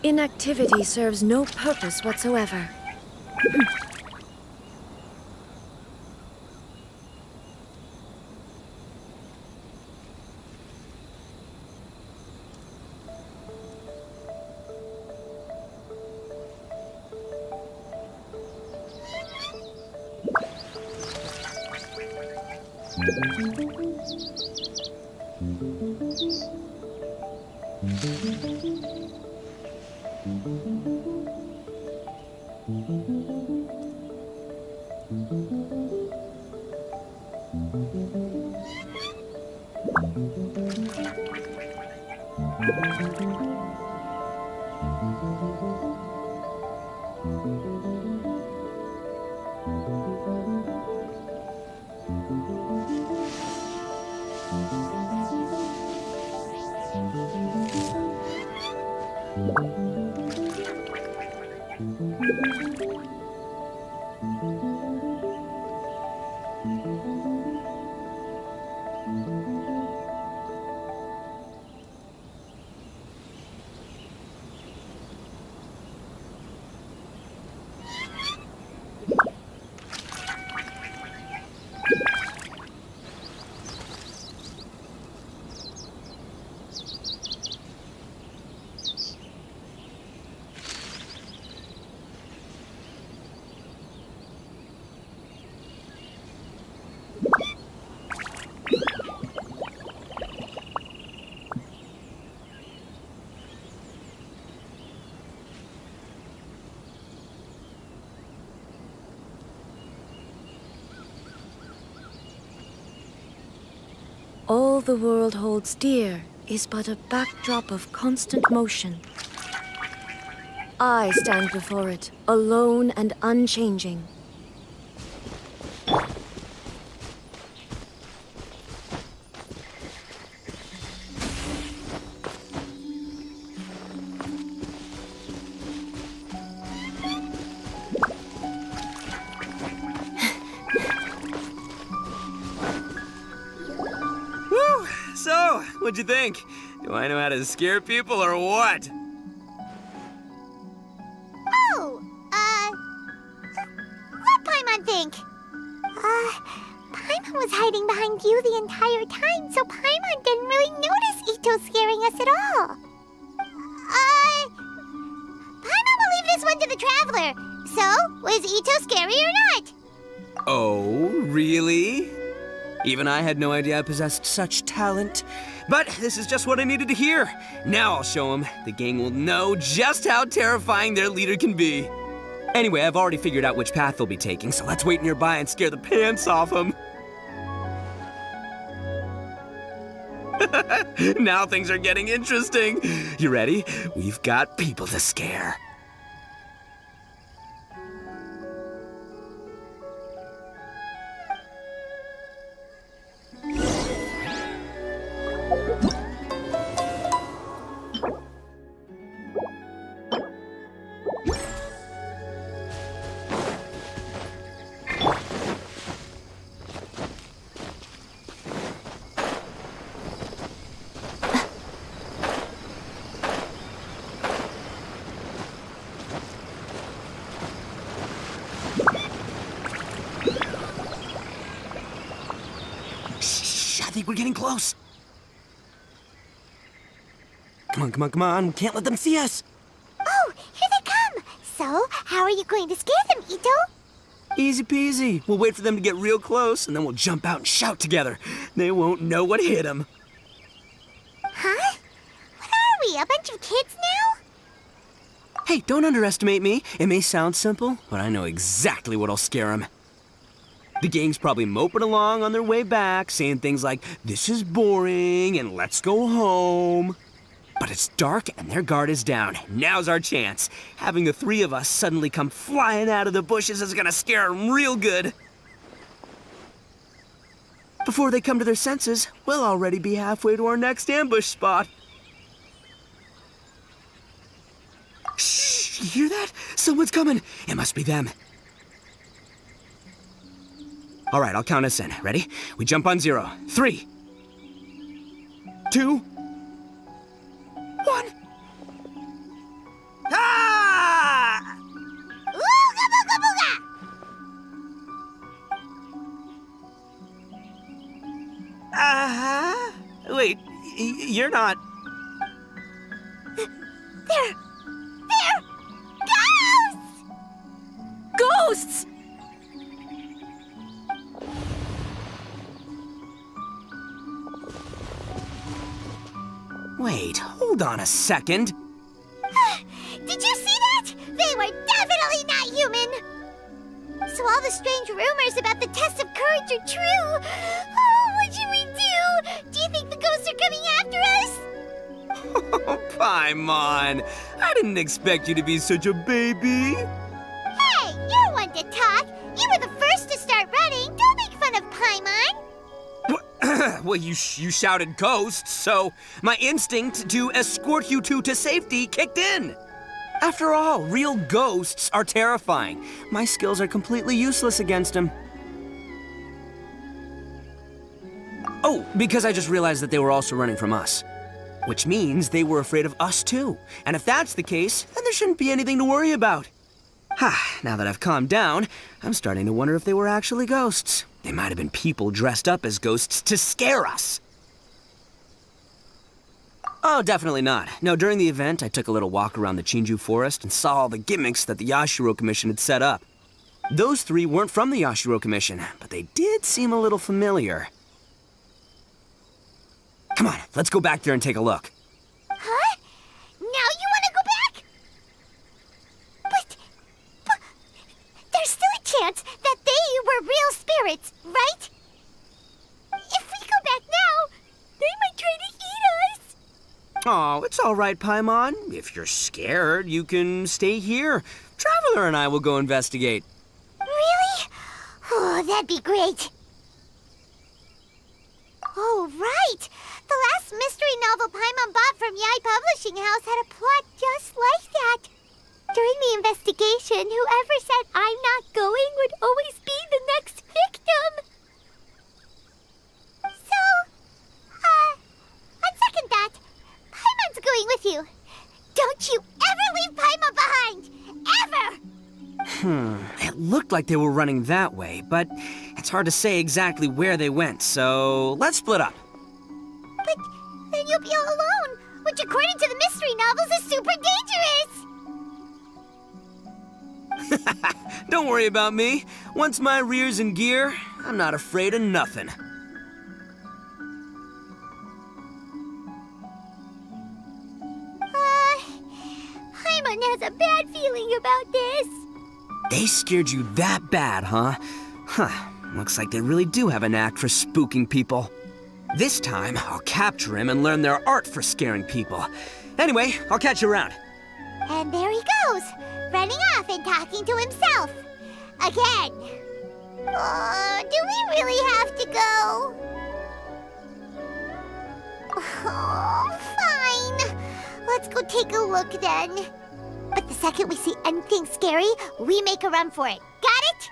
Inactivity serves no purpose whatsoever. All the world holds dear is but a backdrop of constant motion. I stand before it, alone and unchanging. So, what'd you think? Do I know how to scare people or what? Oh, what'd Paimon think? Paimon was hiding behind you the entire time, so Paimon didn't really notice Ito scaring us at all. Paimon will leave this one to the Traveler. So, was Ito scary or not? Oh, really? Even I had no idea I possessed such talent. But this is just what I needed to hear. Now I'll show them. The gang will know just how terrifying their leader can be. Anyway, I've already figured out which path they'll be taking, so let's wait nearby and scare the pants off them. Now things are getting interesting. You ready? We've got people to scare. I think we're getting close. Come on, come on, come on. We can't let them see us. Oh, here they come. So, how are you going to scare them, Ito? Easy peasy. We'll wait for them to get real close, and then we'll jump out and shout together. They won't know what hit them. Huh? What are we, a bunch of kids now? Hey, don't underestimate me. It may sound simple, but I know exactly what'll scare them. The gang's probably moping along on their way back, saying things like, "This is boring," and "Let's go home." But it's dark and their guard is down. Now's our chance. Having the three of us suddenly come flying out of the bushes is gonna scare them real good. Before they come to their senses, we'll already be halfway to our next ambush spot. Shh, you hear that? Someone's coming. It must be them. All right, I'll count us in. Ready? We jump on 0. 3, 2, 1. Ah! Ooga booga booga! Uh-huh. Wait, you're not... They're ghosts! Ghosts! Wait, hold on a second. Did you see that? They were definitely not human! So all the strange rumors about the test of courage are true! Oh, what should we do? Do you think the ghosts are coming after us? Oh, Paimon, I didn't expect you to be such a baby. Hey, you're one to talk! You were the first to start running! Don't make fun of Paimon! Well, you shouted ghosts, so my instinct to escort you two to safety kicked in. After all, real ghosts are terrifying. My skills are completely useless against them. Oh, because I just realized that they were also running from us. Which means they were afraid of us too. And if that's the case, then there shouldn't be anything to worry about. Now that I've calmed down, I'm starting to wonder if they were actually ghosts. They might have been people dressed up as ghosts to scare us. Oh, definitely not. No, during the event, I took a little walk around the Chinju forest and saw all the gimmicks that the Yashiro Commission had set up. Those three weren't from the Yashiro Commission, but they did seem a little familiar. Come on, let's go back there and take a look. Huh? Now you want to go back? But there's still a chance that they were real spirits, right? If we go back now, they might try to eat us. Oh, it's all right, Paimon. If you're scared, you can stay here. Traveler and I will go investigate. Really? Oh, that'd be great. Oh, right! The last mystery novel Paimon bought from Yai Publishing House had a plot just like that. During the investigation, whoever said I'm not going would always be the next victim. So, on second thought, Paimon's going with you. Don't you ever leave Paimon behind! Ever! It looked like they were running that way, but it's hard to say exactly where they went, so let's split up. But then you'll be all alone, which according to the mystery novels is super dangerous! Don't worry about me. Once my rear's in gear, I'm not afraid of nothing. Paimon has a bad feeling about this. They scared you that bad, huh? Looks like they really do have a knack for spooking people. This time, I'll capture him and learn their art for scaring people. Anyway, I'll catch you around. And there he goes, running off and talking to himself. Again. Do we really have to go? Oh, fine. Let's go take a look then. But the second we see anything scary, we make a run for it. Got it?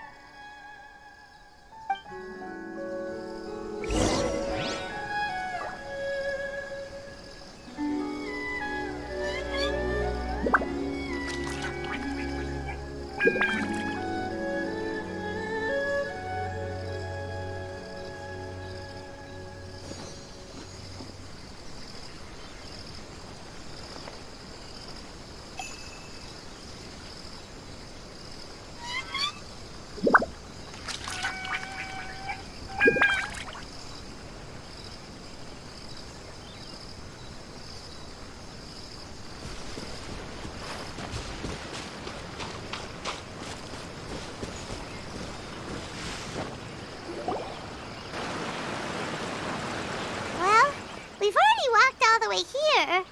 We've already walked all the way here.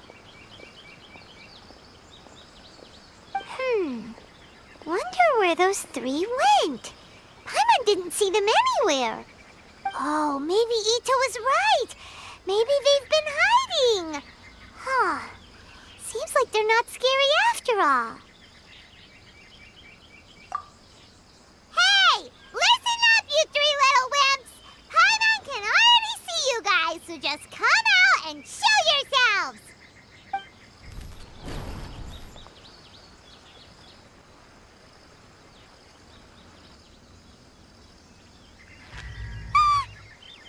Wonder where those three went. Paimon didn't see them anywhere. Oh, maybe Ito was right. Maybe they've been hiding. Seems like they're not scary after all. Hey! Listen up, you three little wimps! Paimon can already see you guys, so just come out and show yourselves!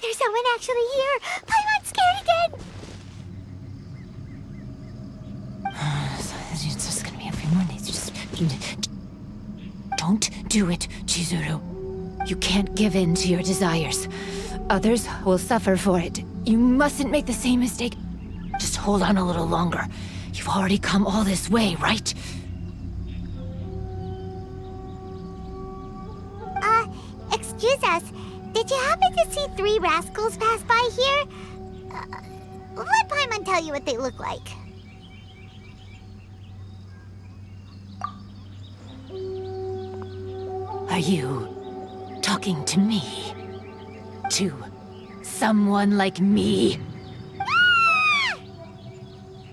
There's someone actually here! Paimon's scared again! It's just gonna be a few more days. Just don't do it, Chizuru. You can't give in to your desires. Others will suffer for it. You mustn't make the same mistake. Just hold on a little longer. You've already come all this way, right? Excuse us. Did you happen to see three rascals pass by here? Let Paimon tell you what they look like. Are you talking to me? To someone like me?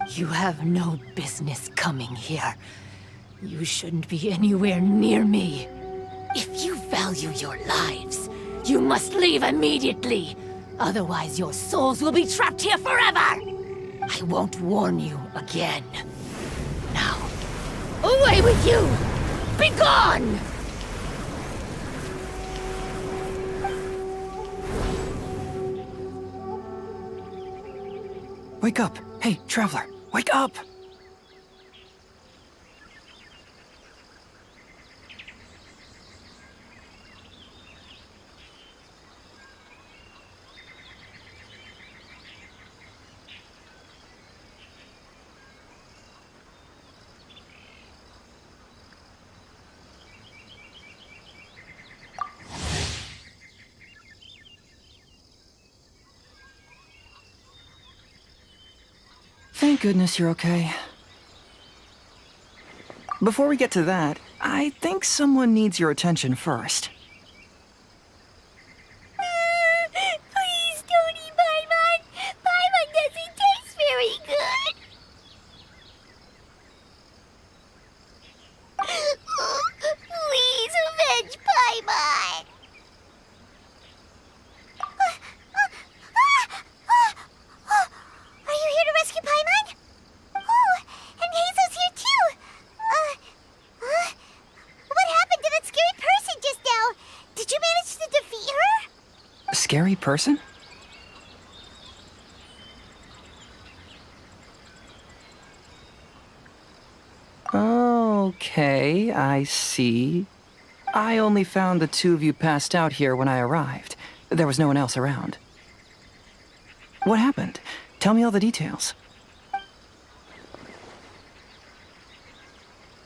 You have no business coming here. You shouldn't be anywhere near me. If you value your lives, you must leave immediately. Otherwise, your souls will be trapped here forever. I won't warn you again. Now, away with you! Be gone! Wake up! Hey, traveler, wake up! Thank goodness you're okay. Before we get to that, I think someone needs your attention first. Please don't eat Paimon. Paimon doesn't taste very good. Please avenge Paimon. Are you here to rescue Paimon? Oh, and Hazel's here too. What happened to that scary person just now? Did you manage to defeat her? A scary person? Okay, I see. I only found the two of you passed out here when I arrived. There was no one else around. What happened? Tell me all the details.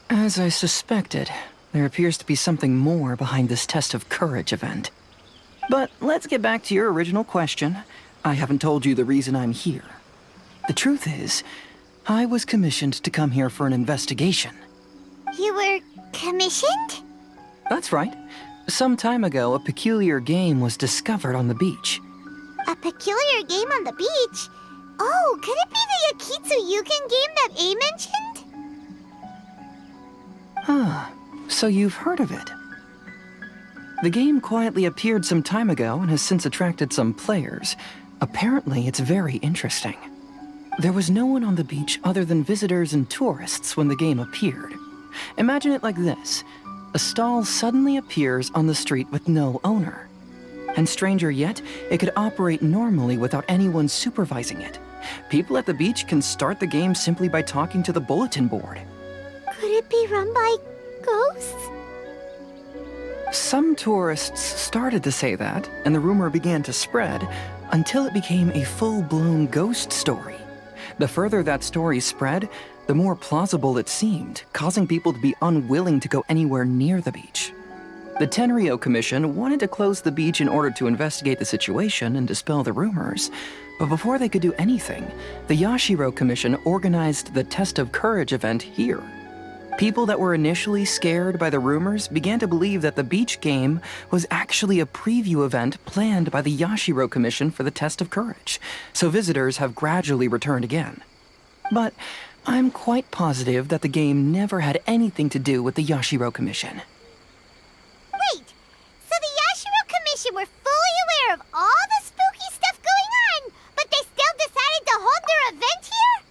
As I suspected, there appears to be something more behind this test of courage event. But let's get back to your original question. I haven't told you the reason I'm here. The truth is, I was commissioned to come here for an investigation. You were commissioned? That's right. Some time ago, a peculiar game was discovered on the beach. A peculiar game on the beach? Oh, could it be the Akitsu Yugen game that A mentioned? Ah, so you've heard of it. The game quietly appeared some time ago and has since attracted some players. Apparently, it's very interesting. There was no one on the beach other than visitors and tourists when the game appeared. Imagine it like this. A stall suddenly appears on the street with no owner. And stranger yet, it could operate normally without anyone supervising it. People at the beach can start the game simply by talking to the bulletin board. Could it be run by ghosts? Some tourists started to say that, and the rumor began to spread, until it became a full-blown ghost story. The further that story spread, the more plausible it seemed, causing people to be unwilling to go anywhere near the beach. The Tenryou Commission wanted to close the beach in order to investigate the situation and dispel the rumors, but before they could do anything, the Yashiro Commission organized the Test of Courage event here. People that were initially scared by the rumors began to believe that the beach game was actually a preview event planned by the Yashiro Commission for the Test of Courage, so visitors have gradually returned again. But I'm quite positive that the game never had anything to do with the Yashiro Commission. Wait, so the Yashiro Commission were fully aware of all the spooky stuff going on, but they still decided to hold their event here?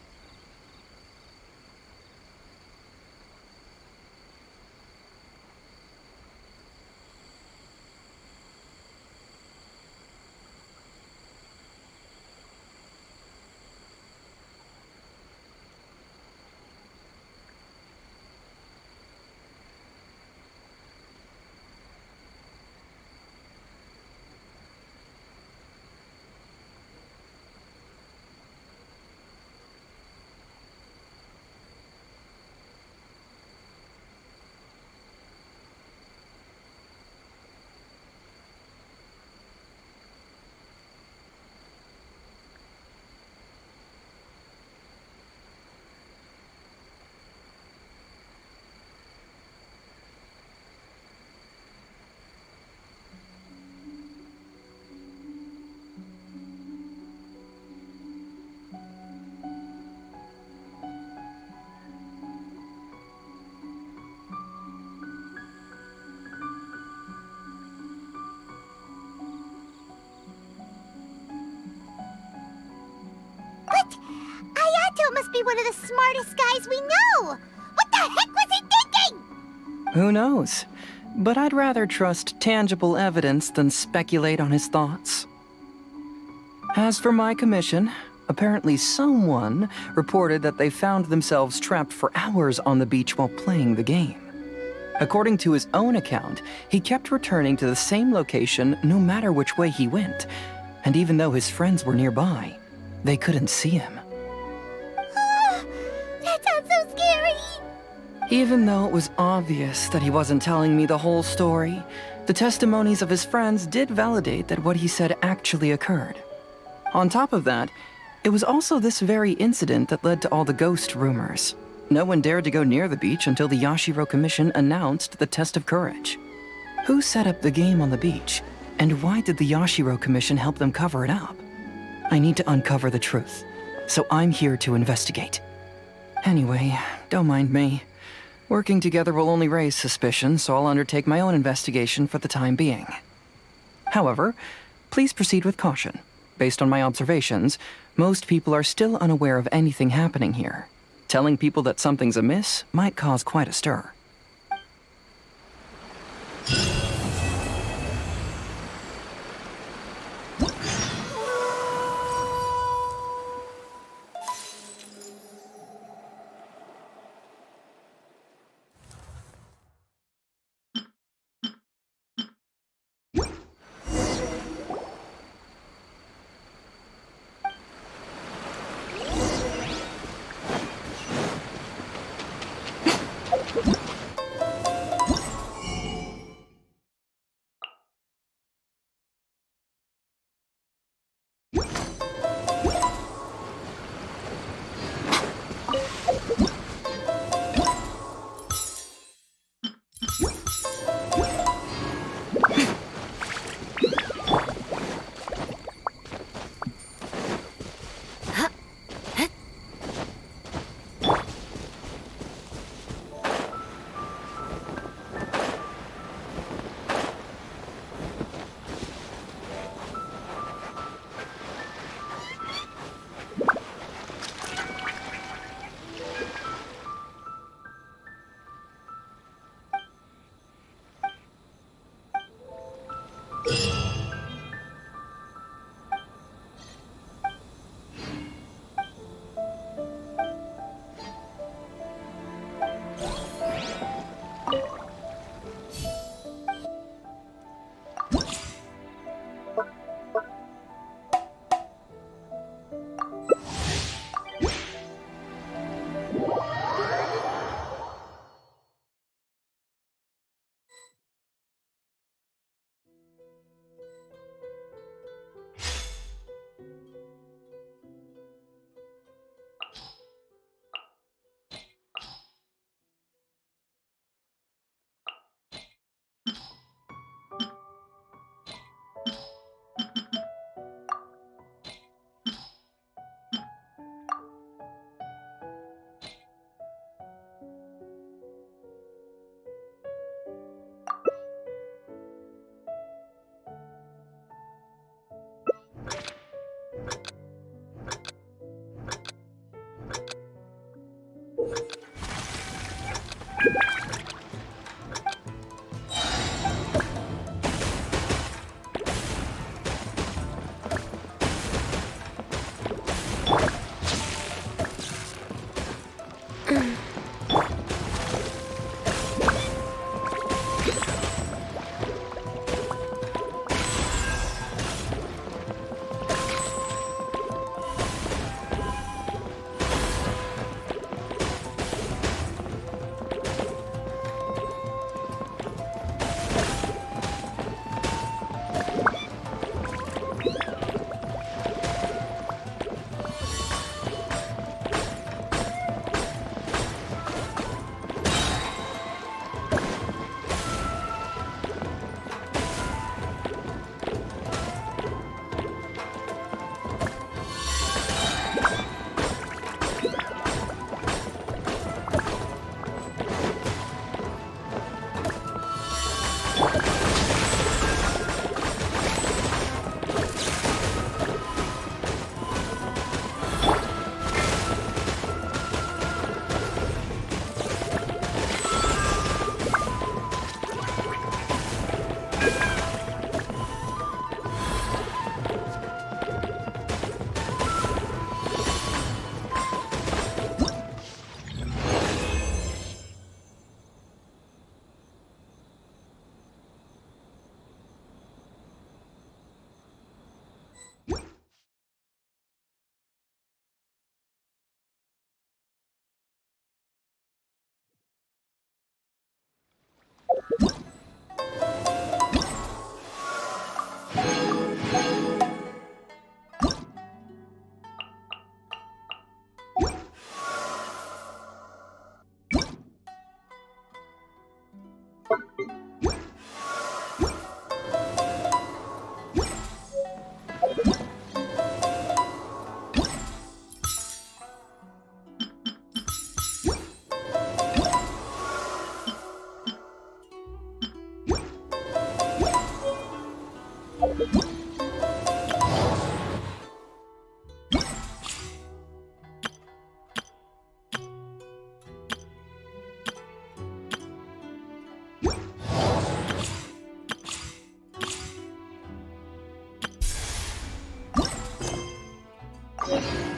Thisvideo must be one of the smartest guys we know! What the heck was he thinking? Who knows? But I'd rather trust tangible evidence than speculate on his thoughts. As for my commission, apparently someone reported that they found themselves trapped for hours on the beach while playing the game. According to his own account, he kept returning to the same location no matter which way he went, and even though his friends were nearby, they couldn't see him. That sounds so scary! Even though it was obvious that he wasn't telling me the whole story, the testimonies of his friends did validate that what he said actually occurred. On top of that, it was also this very incident that led to all the ghost rumors. No one dared to go near the beach until the Yashiro Commission announced the test of courage. Who set up the game on the beach? And why did the Yashiro Commission help them cover it up? I need to uncover the truth, so I'm here to investigate. Anyway, don't mind me. Working together will only raise suspicion, so I'll undertake my own investigation for the time being. However, please proceed with caution. Based on my observations, most people are still unaware of anything happening here. Telling people that something's amiss might cause quite a stir.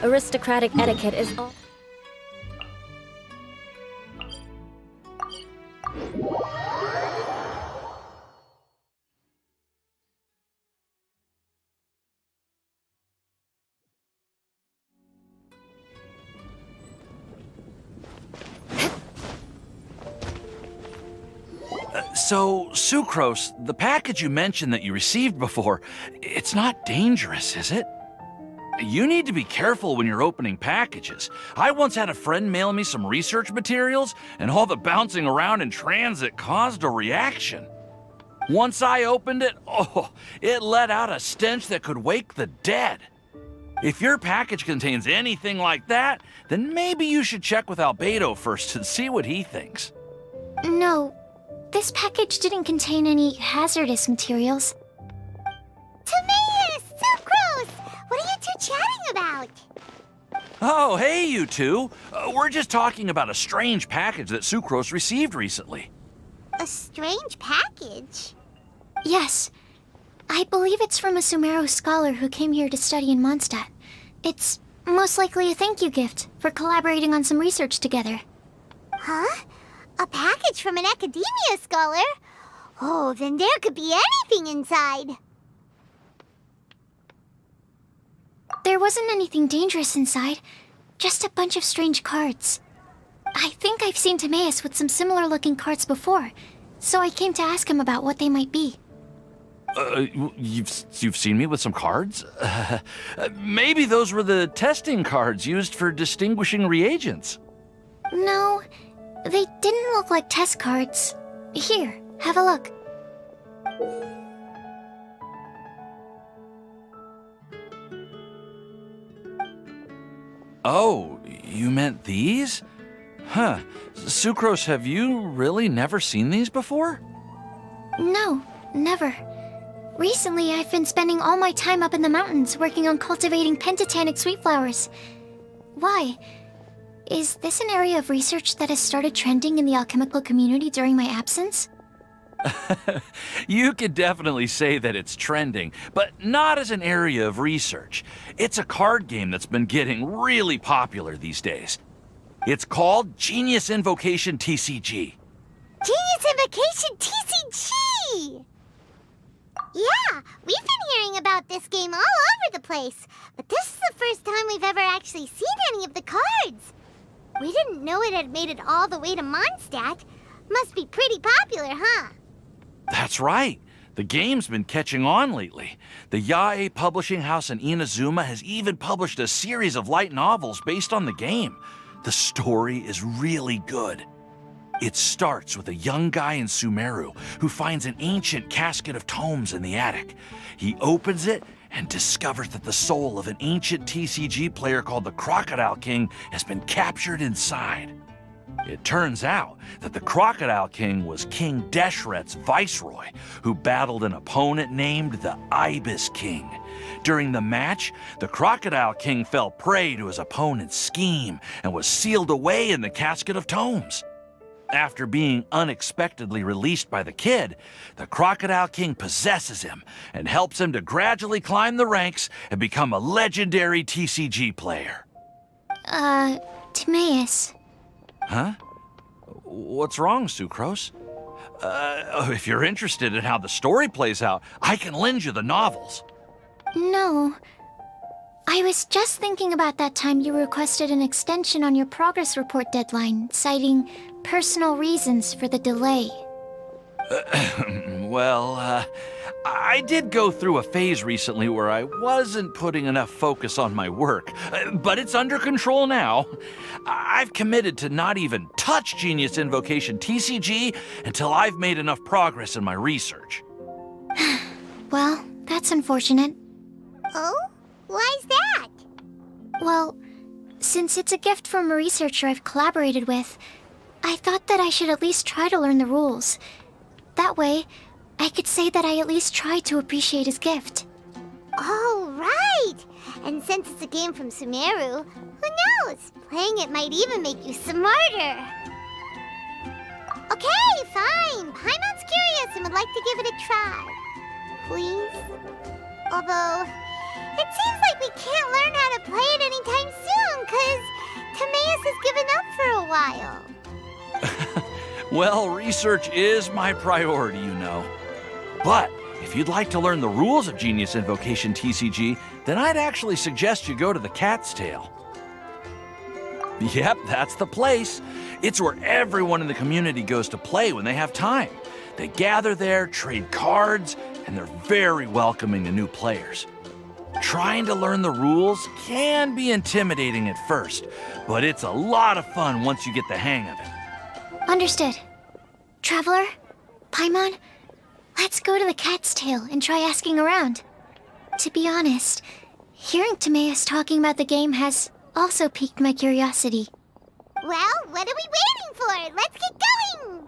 Aristocratic etiquette is all. So, Sucrose, the package you mentioned that you received before, it's not dangerous, is it? You need to be careful when you're opening packages. I once had a friend mail me some research materials, and all the bouncing around in transit caused a reaction. Once I opened it, it let out a stench that could wake the dead. If your package contains anything like that, then maybe you should check with Albedo first and see what he thinks. No, this package didn't contain any hazardous materials. Timaeus! Sucrose! What are you two chatting about? Oh, hey, you two. We're just talking about a strange package that Sucrose received recently. A strange package? Yes. I believe it's from a Sumeru scholar who came here to study in Mondstadt. It's most likely a thank you gift for collaborating on some research together. Huh? A package from an academia scholar? Oh, then there could be anything inside. There wasn't anything dangerous inside, just a bunch of strange cards. I think I've seen Timaeus with some similar looking cards before, so I came to ask him about what they might be. You've seen me with some cards? Maybe those were the testing cards used for distinguishing reagents. No, they didn't look like test cards. Here, have a look. Oh, you meant these? Huh. Sucrose, have you really never seen these before? No, never. Recently, I've been spending all my time up in the mountains working on cultivating pentatonic sweet flowers. Why? Is this an area of research that has started trending in the alchemical community during my absence? You could definitely say that it's trending, but not as an area of research. It's a card game that's been getting really popular these days. It's called Genius Invocation TCG. Genius Invocation TCG! Yeah, we've been hearing about this game all over the place, but this is the first time we've ever actually seen any of the cards. We didn't know it had made it all the way to Mondstadt. Must be pretty popular, huh? That's right. The game's been catching on lately. The Yae publishing house in Inazuma has even published a series of light novels based on the game. The story is really good. It starts with a young guy in Sumeru who finds an ancient casket of tomes in the attic. He opens it and discovers that the soul of an ancient TCG player called the Crocodile King has been captured inside. It turns out that the Crocodile King was King Deshret's viceroy, who battled an opponent named the Ibis King. During the match, the Crocodile King fell prey to his opponent's scheme and was sealed away in the casket of tomes. After being unexpectedly released by the kid, the Crocodile King possesses him and helps him to gradually climb the ranks and become a legendary TCG player. Timaeus. Huh? What's wrong, Sucrose? If you're interested in how the story plays out, I can lend you the novels. No. I was just thinking about that time you requested an extension on your progress report deadline, citing personal reasons for the delay. Well, I did go through a phase recently where I wasn't putting enough focus on my work, but it's under control now. I've committed to not even touch Genius Invocation TCG until I've made enough progress in my research. Well, that's unfortunate. Oh? Why's that? Well, since it's a gift from a researcher I've collaborated with, I thought that I should at least try to learn the rules. That way, I could say that I at least tried to appreciate his gift. Oh, right! And since it's a game from Sumeru, who knows? Playing it might even make you smarter. Okay, fine. Paimon's curious and would like to give it a try. Please? Although, it seems like we can't learn how to play it anytime soon, because Timaeus has given up for a while. Well, research is my priority, you know. But if you'd like to learn the rules of Genius Invocation TCG, then I'd actually suggest you go to the Cat's Tail. Yep, that's the place. It's where everyone in the community goes to play when they have time. They gather there, trade cards, and they're very welcoming to new players. Trying to learn the rules can be intimidating at first, but it's a lot of fun once you get the hang of it. Understood. Traveler, Paimon, let's go to the Cat's Tail and try asking around. To be honest, hearing Timaeus talking about the game has also piqued my curiosity. Well, what are we waiting for? Let's get going!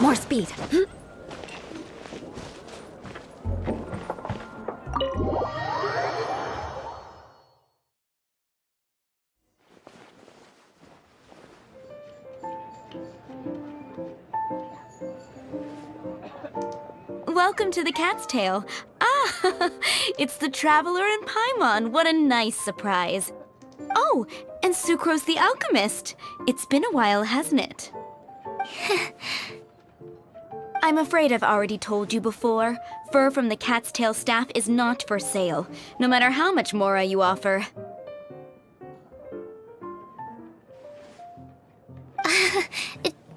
More speed. Welcome to the Cat's Tail. Ah, it's the Traveler and Paimon. What a nice surprise. Oh, and Sucrose the Alchemist. It's been a while, hasn't it? I'm afraid I've already told you before. Fur from the Cat's Tail staff is not for sale, no matter how much Mora you offer.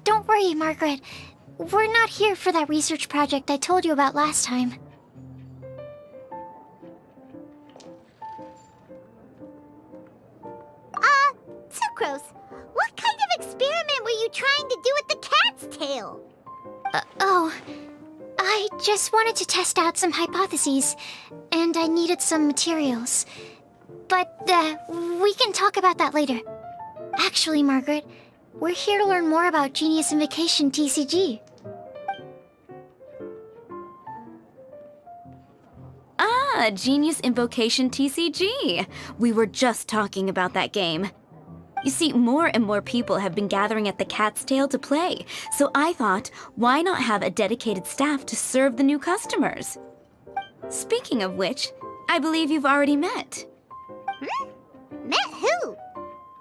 Don't worry, Margaret. We're not here for that research project I told you about last time. Sucrose, what kind of experiment were you trying to do with the cat's tail? I just wanted to test out some hypotheses, and I needed some materials. But, we can talk about that later. Actually, Margaret, we're here to learn more about Genius Invocation TCG. Ah, Genius Invocation TCG. We were just talking about that game. You see, more and more people have been gathering at the Cat's Tail to play, so I thought, why not have a dedicated staff to serve the new customers? Speaking of which, I believe you've already met. Met who?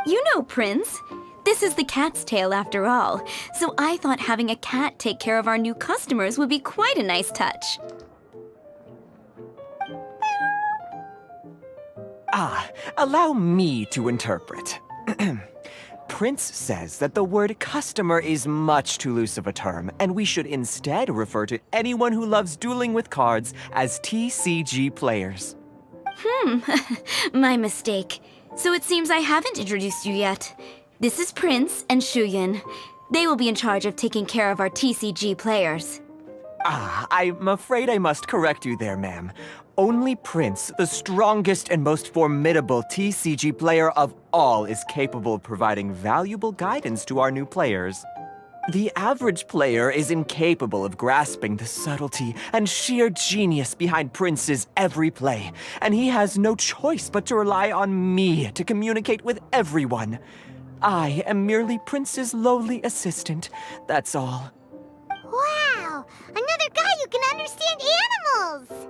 You know Prince. This is the Cat's Tail after all, so I thought having a cat take care of our new customers would be quite a nice touch. Allow me to interpret. Prince says that the word customer is much too loose of a term, and we should instead refer to anyone who loves dueling with cards as TCG players. My mistake. So it seems I haven't introduced you yet. This is Prince and Shuyin. They will be in charge of taking care of our TCG players. I'm afraid I must correct you there, ma'am. Only Prince, the strongest and most formidable TCG player of all, is capable of providing valuable guidance to our new players. The average player is incapable of grasping the subtlety and sheer genius behind Prince's every play, and he has no choice but to rely on me to communicate with everyone. I am merely Prince's lowly assistant, that's all. Wow! Another guy who can understand animals!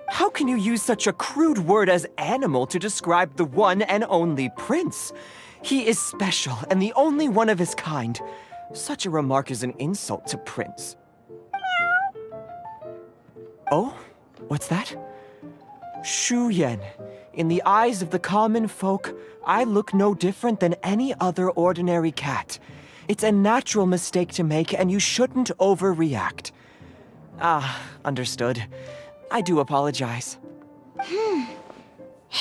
How can you use such a crude word as animal to describe the one and only Prince? He is special and the only one of his kind. Such a remark is an insult to Prince. Oh? What's that? Shu Yen, in the eyes of the common folk, I look no different than any other ordinary cat. It's a natural mistake to make, and you shouldn't overreact. Ah, understood. I do apologize.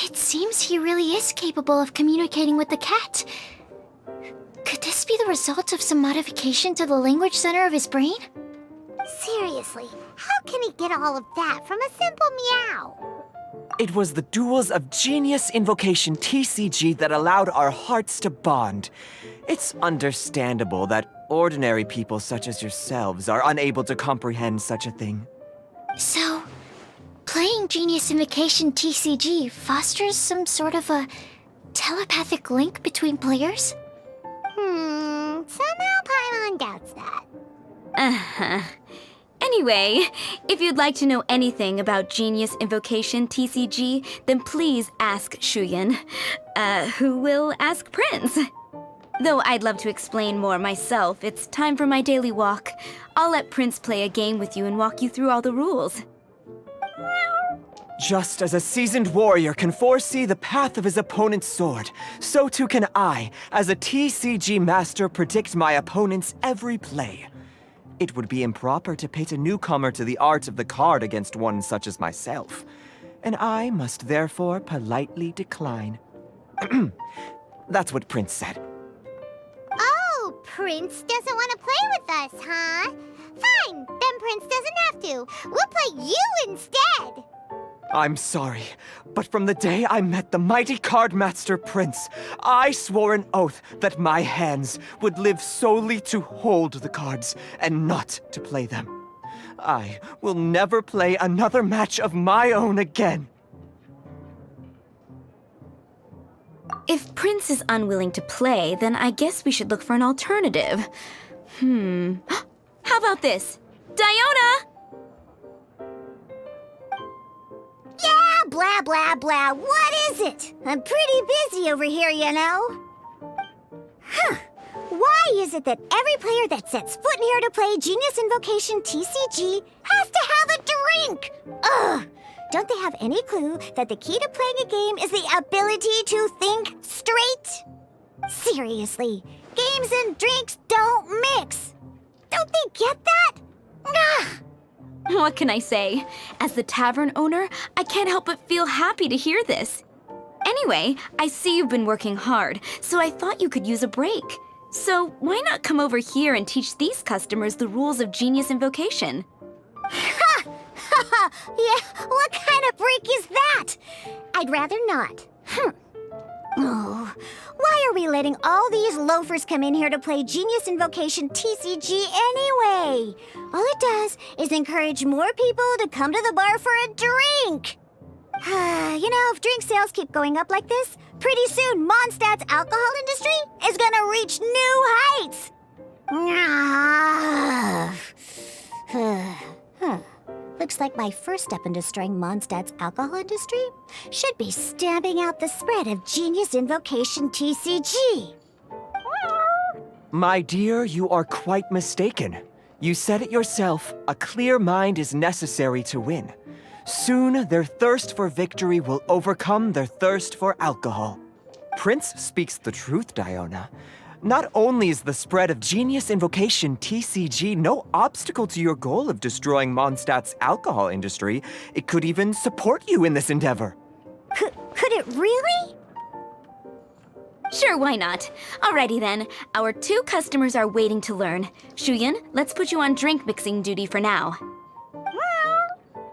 It seems he really is capable of communicating with the cat. Could this be the result of some modification to the language center of his brain? Seriously, how can he get all of that from a simple meow? It was the duels of Genius Invocation TCG that allowed our hearts to bond. It's understandable that ordinary people such as yourselves are unable to comprehend such a thing. So, playing Genius Invocation TCG fosters some sort of a telepathic link between players? Somehow Paimon doubts that. Uh-huh. Anyway, if you'd like to know anything about Genius Invocation TCG, then please ask Shuyan, who will ask Prince. Though I'd love to explain more myself, it's time for my daily walk. I'll let Prince play a game with you and walk you through all the rules. Just as a seasoned warrior can foresee the path of his opponent's sword, so too can I, as a TCG master, predict my opponent's every play. It would be improper to pit a newcomer to the art of the card against one such as myself, and I must therefore politely decline. That's what Prince said. Oh, Prince doesn't want to play with us, huh? Fine, then Prince doesn't have to. We'll play you instead. I'm sorry, but from the day I met the mighty card master Prince, I swore an oath that my hands would live solely to hold the cards and not to play them. I will never play another match of my own again. If Prince is unwilling to play, then I guess we should look for an alternative. How about this? Diona! Yeah, blah, blah, blah. What is it? I'm pretty busy over here, you know. Why is it that every player that sets foot in here to play Genius Invocation TCG has to have a drink? Ugh! Don't they have any clue that the key to playing a game is the ability to think straight? Seriously, games and drinks don't mix. Don't they get that? Ugh! What can I say? As the tavern owner, I can't help but feel happy to hear this. Anyway, I see you've been working hard, so I thought you could use a break. So why not come over here and teach these customers the rules of Genius Invocation? Ha! Yeah, what kind of break is that? I'd rather not. Oh, why are we letting all these loafers come in here to play Genius Invocation TCG anyway? All it does is encourage more people to come to the bar for a drink. You know, if drink sales keep going up like this, pretty soon Mondstadt's alcohol industry is gonna reach new heights. Looks like my first step in destroying Mondstadt's alcohol industry should be stamping out the spread of Genius Invocation TCG. My dear, you are quite mistaken. You said it yourself, a clear mind is necessary to win. Soon, their thirst for victory will overcome their thirst for alcohol. Prince speaks the truth, Diona. Not only is the spread of Genius Invocation TCG no obstacle to your goal of destroying Mondstadt's alcohol industry, it could even support you in this endeavor. Could it really? Sure, why not? Alrighty then, our 2 customers are waiting to learn. Shuyan, let's put you on drink mixing duty for now.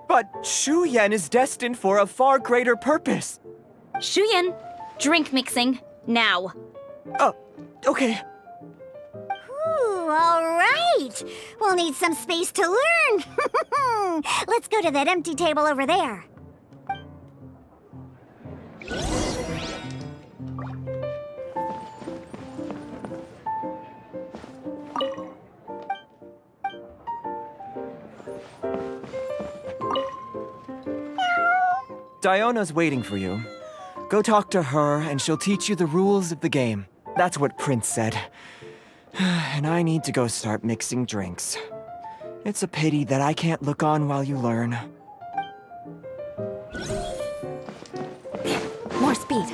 But Shu Yen is destined for a far greater purpose. Shuyan, drink mixing, now. Okay. Ooh, all right. We'll need some space to learn. Let's go to that empty table over there. Diona's waiting for you. Go talk to her, and she'll teach you the rules of the game. That's what Prince said. And I need to go start mixing drinks. It's a pity that I can't look on while you learn. more speed.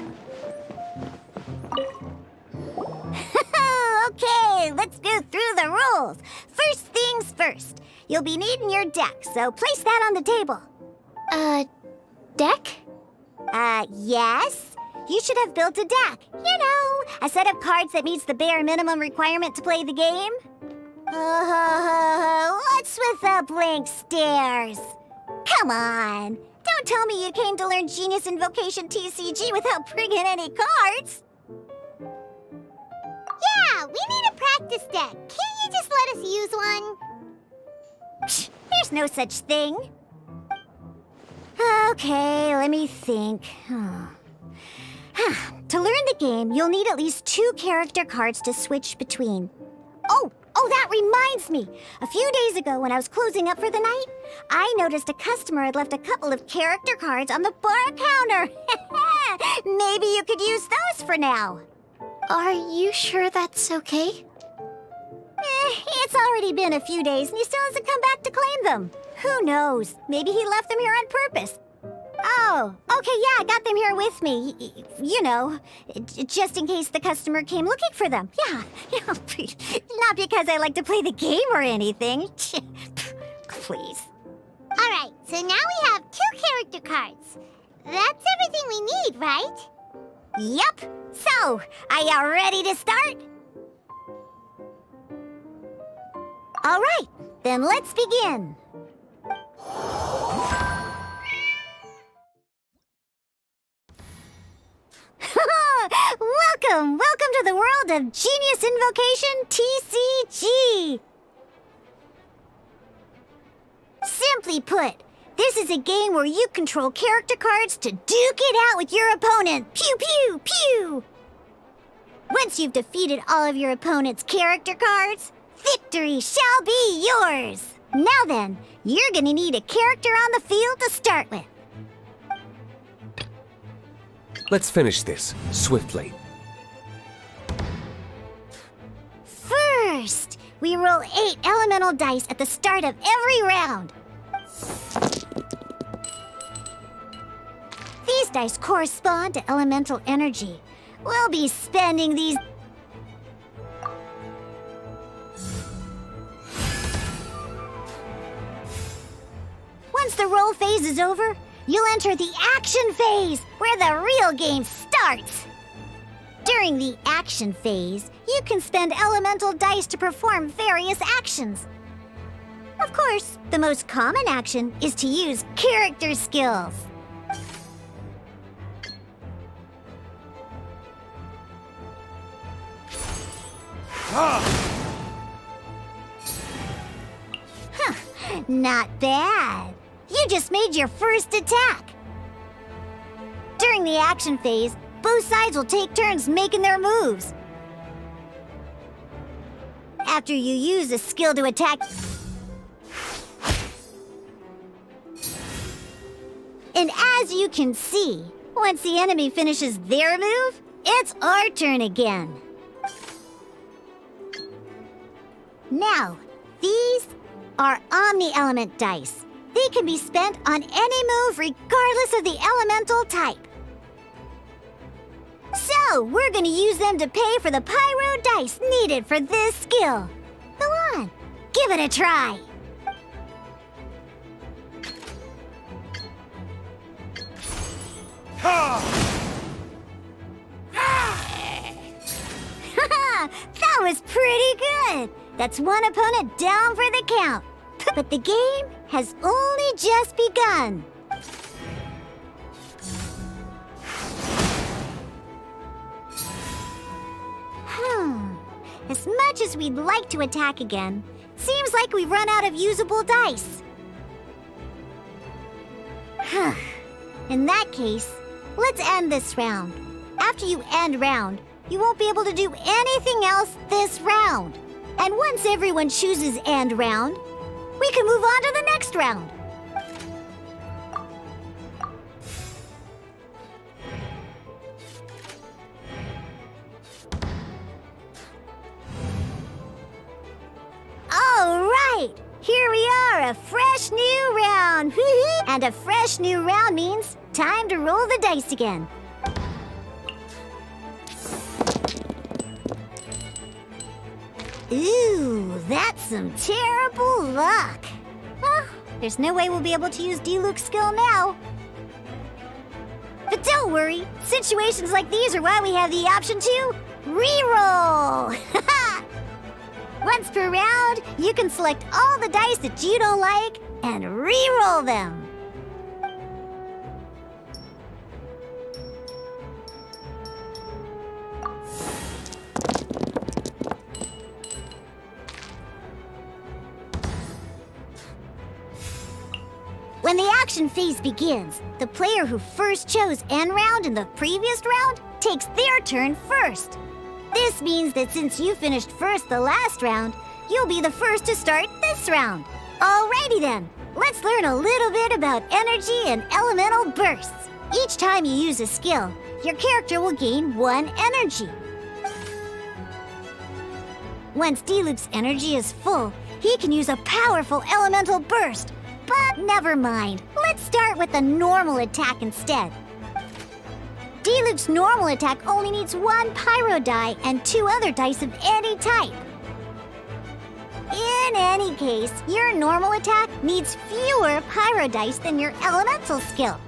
Okay, let's go through the rules. First things first. You'll be needing your deck, so place that on the table. Deck? Yes. You should have built a deck. You know, a set of cards that meets the bare minimum requirement to play the game. What's with the blank stares? Come on. Don't tell me you came to learn Genius Invocation TCG without bringing any cards. Yeah, we need a practice deck. Can't you just let us use one? Psh, there's no such thing. Okay, let me think. To learn the game, you'll need at least 2 character cards to switch between. Oh, that reminds me. A few days ago, when I was closing up for the night, I noticed a customer had left a couple of character cards on the bar counter. Maybe you could use those for now. Are you sure that's okay? It's already been a few days and he still hasn't come back to claim them. Who knows? Maybe he left them here on purpose. Oh, okay, yeah, I got them here with me. You know, just in case the customer came looking for them. Yeah, not because I like to play the game or anything. Please. All right, so now we have 2 character cards. That's everything we need, right? Yep. So, are you ready to start? All right, then let's begin. Welcome to the world of Genius Invocation TCG. Simply put, this is a game where you control character cards to duke it out with your opponent. Pew, pew, pew! Once you've defeated all of your opponent's character cards, victory shall be yours! Now then, you're gonna need a character on the field to start with. Let's finish this swiftly. First, we roll 8 elemental dice at the start of every round. These dice correspond to elemental energy. We'll be spending these... Once the roll phase is over, you'll enter the action phase, where the real game starts. During the action phase, you can spend elemental dice to perform various actions. Of course, the most common action is to use character skills. Not bad. You just made your first attack. During the action phase, both sides will take turns making their moves. After you use a skill to attack... And as you can see, once the enemy finishes their move, it's our turn again. Now, these are Omni-Element dice. They can be spent on any move regardless of the elemental type. So, we're gonna use them to pay for the pyro dice needed for this skill. Go on, give it a try. That was pretty good. That's one opponent down for the count. But the game has only just begun. As much as we'd like to attack again, seems like we've run out of usable dice. In that case, let's end this round. After you end round, you won't be able to do anything else this round. And once everyone chooses end round, we can move on to the next round. All right, here we are, a fresh new round. And a fresh new round means time to roll the dice again. Ooh, that's some terrible luck. Well, there's no way we'll be able to use D-Luke's skill now. But don't worry, situations like these are why we have the option to reroll. Once per round, you can select all the dice that you don't like and reroll them. When the action phase begins, the player who first chose N round in the previous round takes their turn first. This means that since you finished first the last round, you'll be the first to start this round. Alrighty then, let's learn a little bit about energy and elemental bursts. Each time you use a skill, your character will gain 1 energy. Once D-Luke's energy is full, he can use a powerful elemental burst. But never mind, let's start with the normal attack instead. D-Luke's normal attack only needs 1 pyro die and 2 other dice of any type. In any case, your normal attack needs fewer pyro dice than your elemental skill.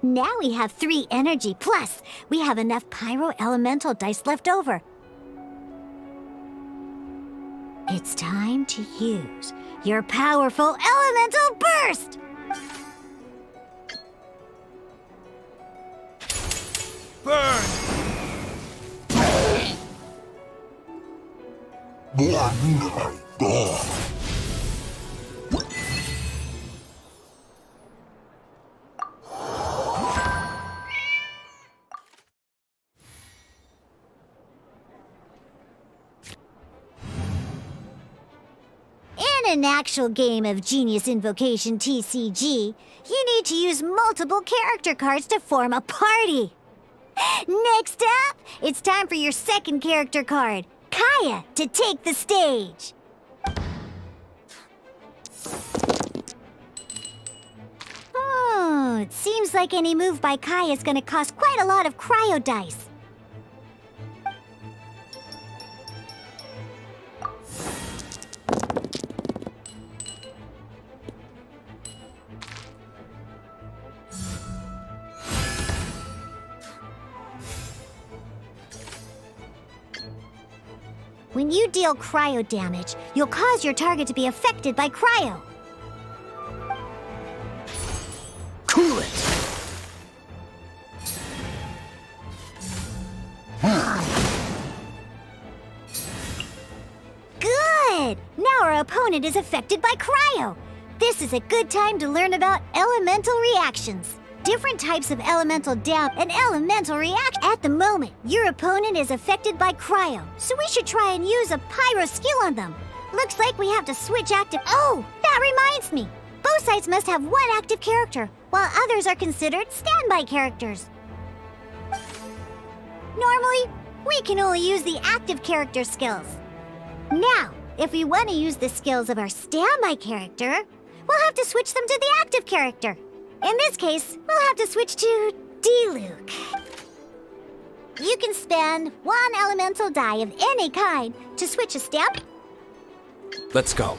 Now we have 3 energy, plus we have enough pyro elemental dice left over. It's time to use your powerful elemental burst! Burn! In an actual game of Genius Invocation TCG, you need to use multiple character cards to form a party. Next up, it's time for your second character card, Kaya, to take the stage. Oh, it seems like any move by Kaya is going to cost quite a lot of cryo dice. When you deal cryo damage, you'll cause your target to be affected by cryo. Cool it! Good! Now our opponent is affected by cryo. This is a good time to learn about elemental reactions. Different types of elemental down and elemental react. At the moment, your opponent is affected by cryo, so we should try and use a pyro skill on them. Looks like we have to switch active. Oh, that reminds me. Both sides must have 1 active character, while others are considered standby characters. Normally, we can only use the active character skills. Now, if we want to use the skills of our standby character, we'll have to switch them to the active character. In this case, we'll have to switch to D-Luke. You can spend 1 elemental die of any kind to switch a stamp. Let's go.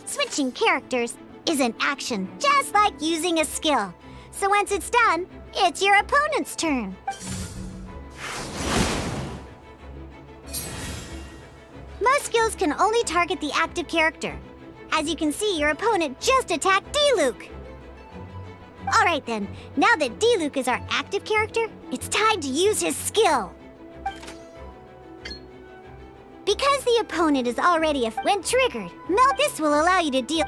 Switching characters is an action, just like using a skill. So once it's done, it's your opponent's turn. Most skills can only target the active character. As you can see, your opponent just attacked D-Luke. Alright then, now that D-Luke is our active character, it's time to use his skill. Because the opponent is already when triggered, melt this will allow you to deal...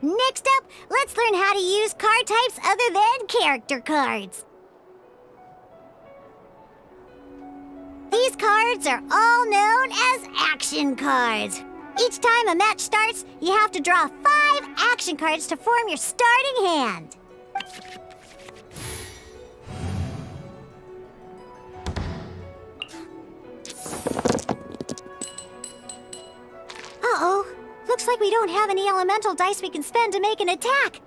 Next up, let's learn how to use card types other than character cards. These cards cards are all known as action cards. Each time a match starts, you have to draw 5 action cards to form your starting hand. Uh-oh. Looks like we don't have any elemental dice we can spend to make an attack.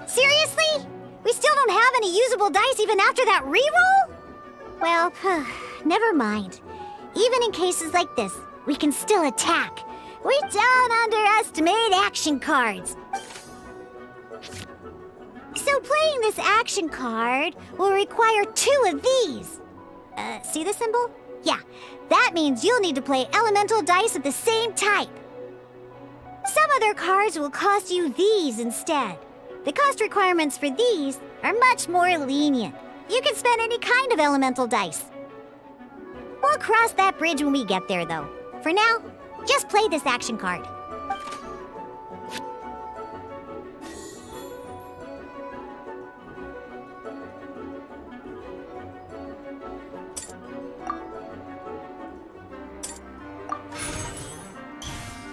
Seriously? We still don't have any usable dice even after that reroll? Well, never mind. Even in cases like this, we can still attack. We don't underestimate action cards. So playing this action card will require 2 of these. See the symbol? Yeah, that means you'll need to play elemental dice of the same type. Some other cards will cost you these instead. The cost requirements for these are much more lenient. You can spend any kind of elemental dice. We'll cross that bridge when we get there, though. For now, just play this action card.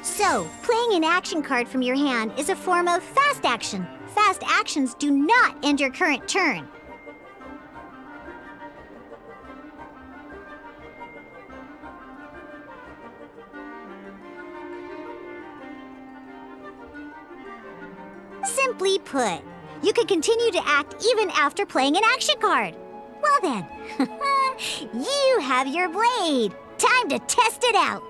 So, playing an action card from your hand is a form of fast action. Fast actions do not end your current turn. Simply put, you can continue to act even after playing an action card. Well then, you have your blade. Time to test it out.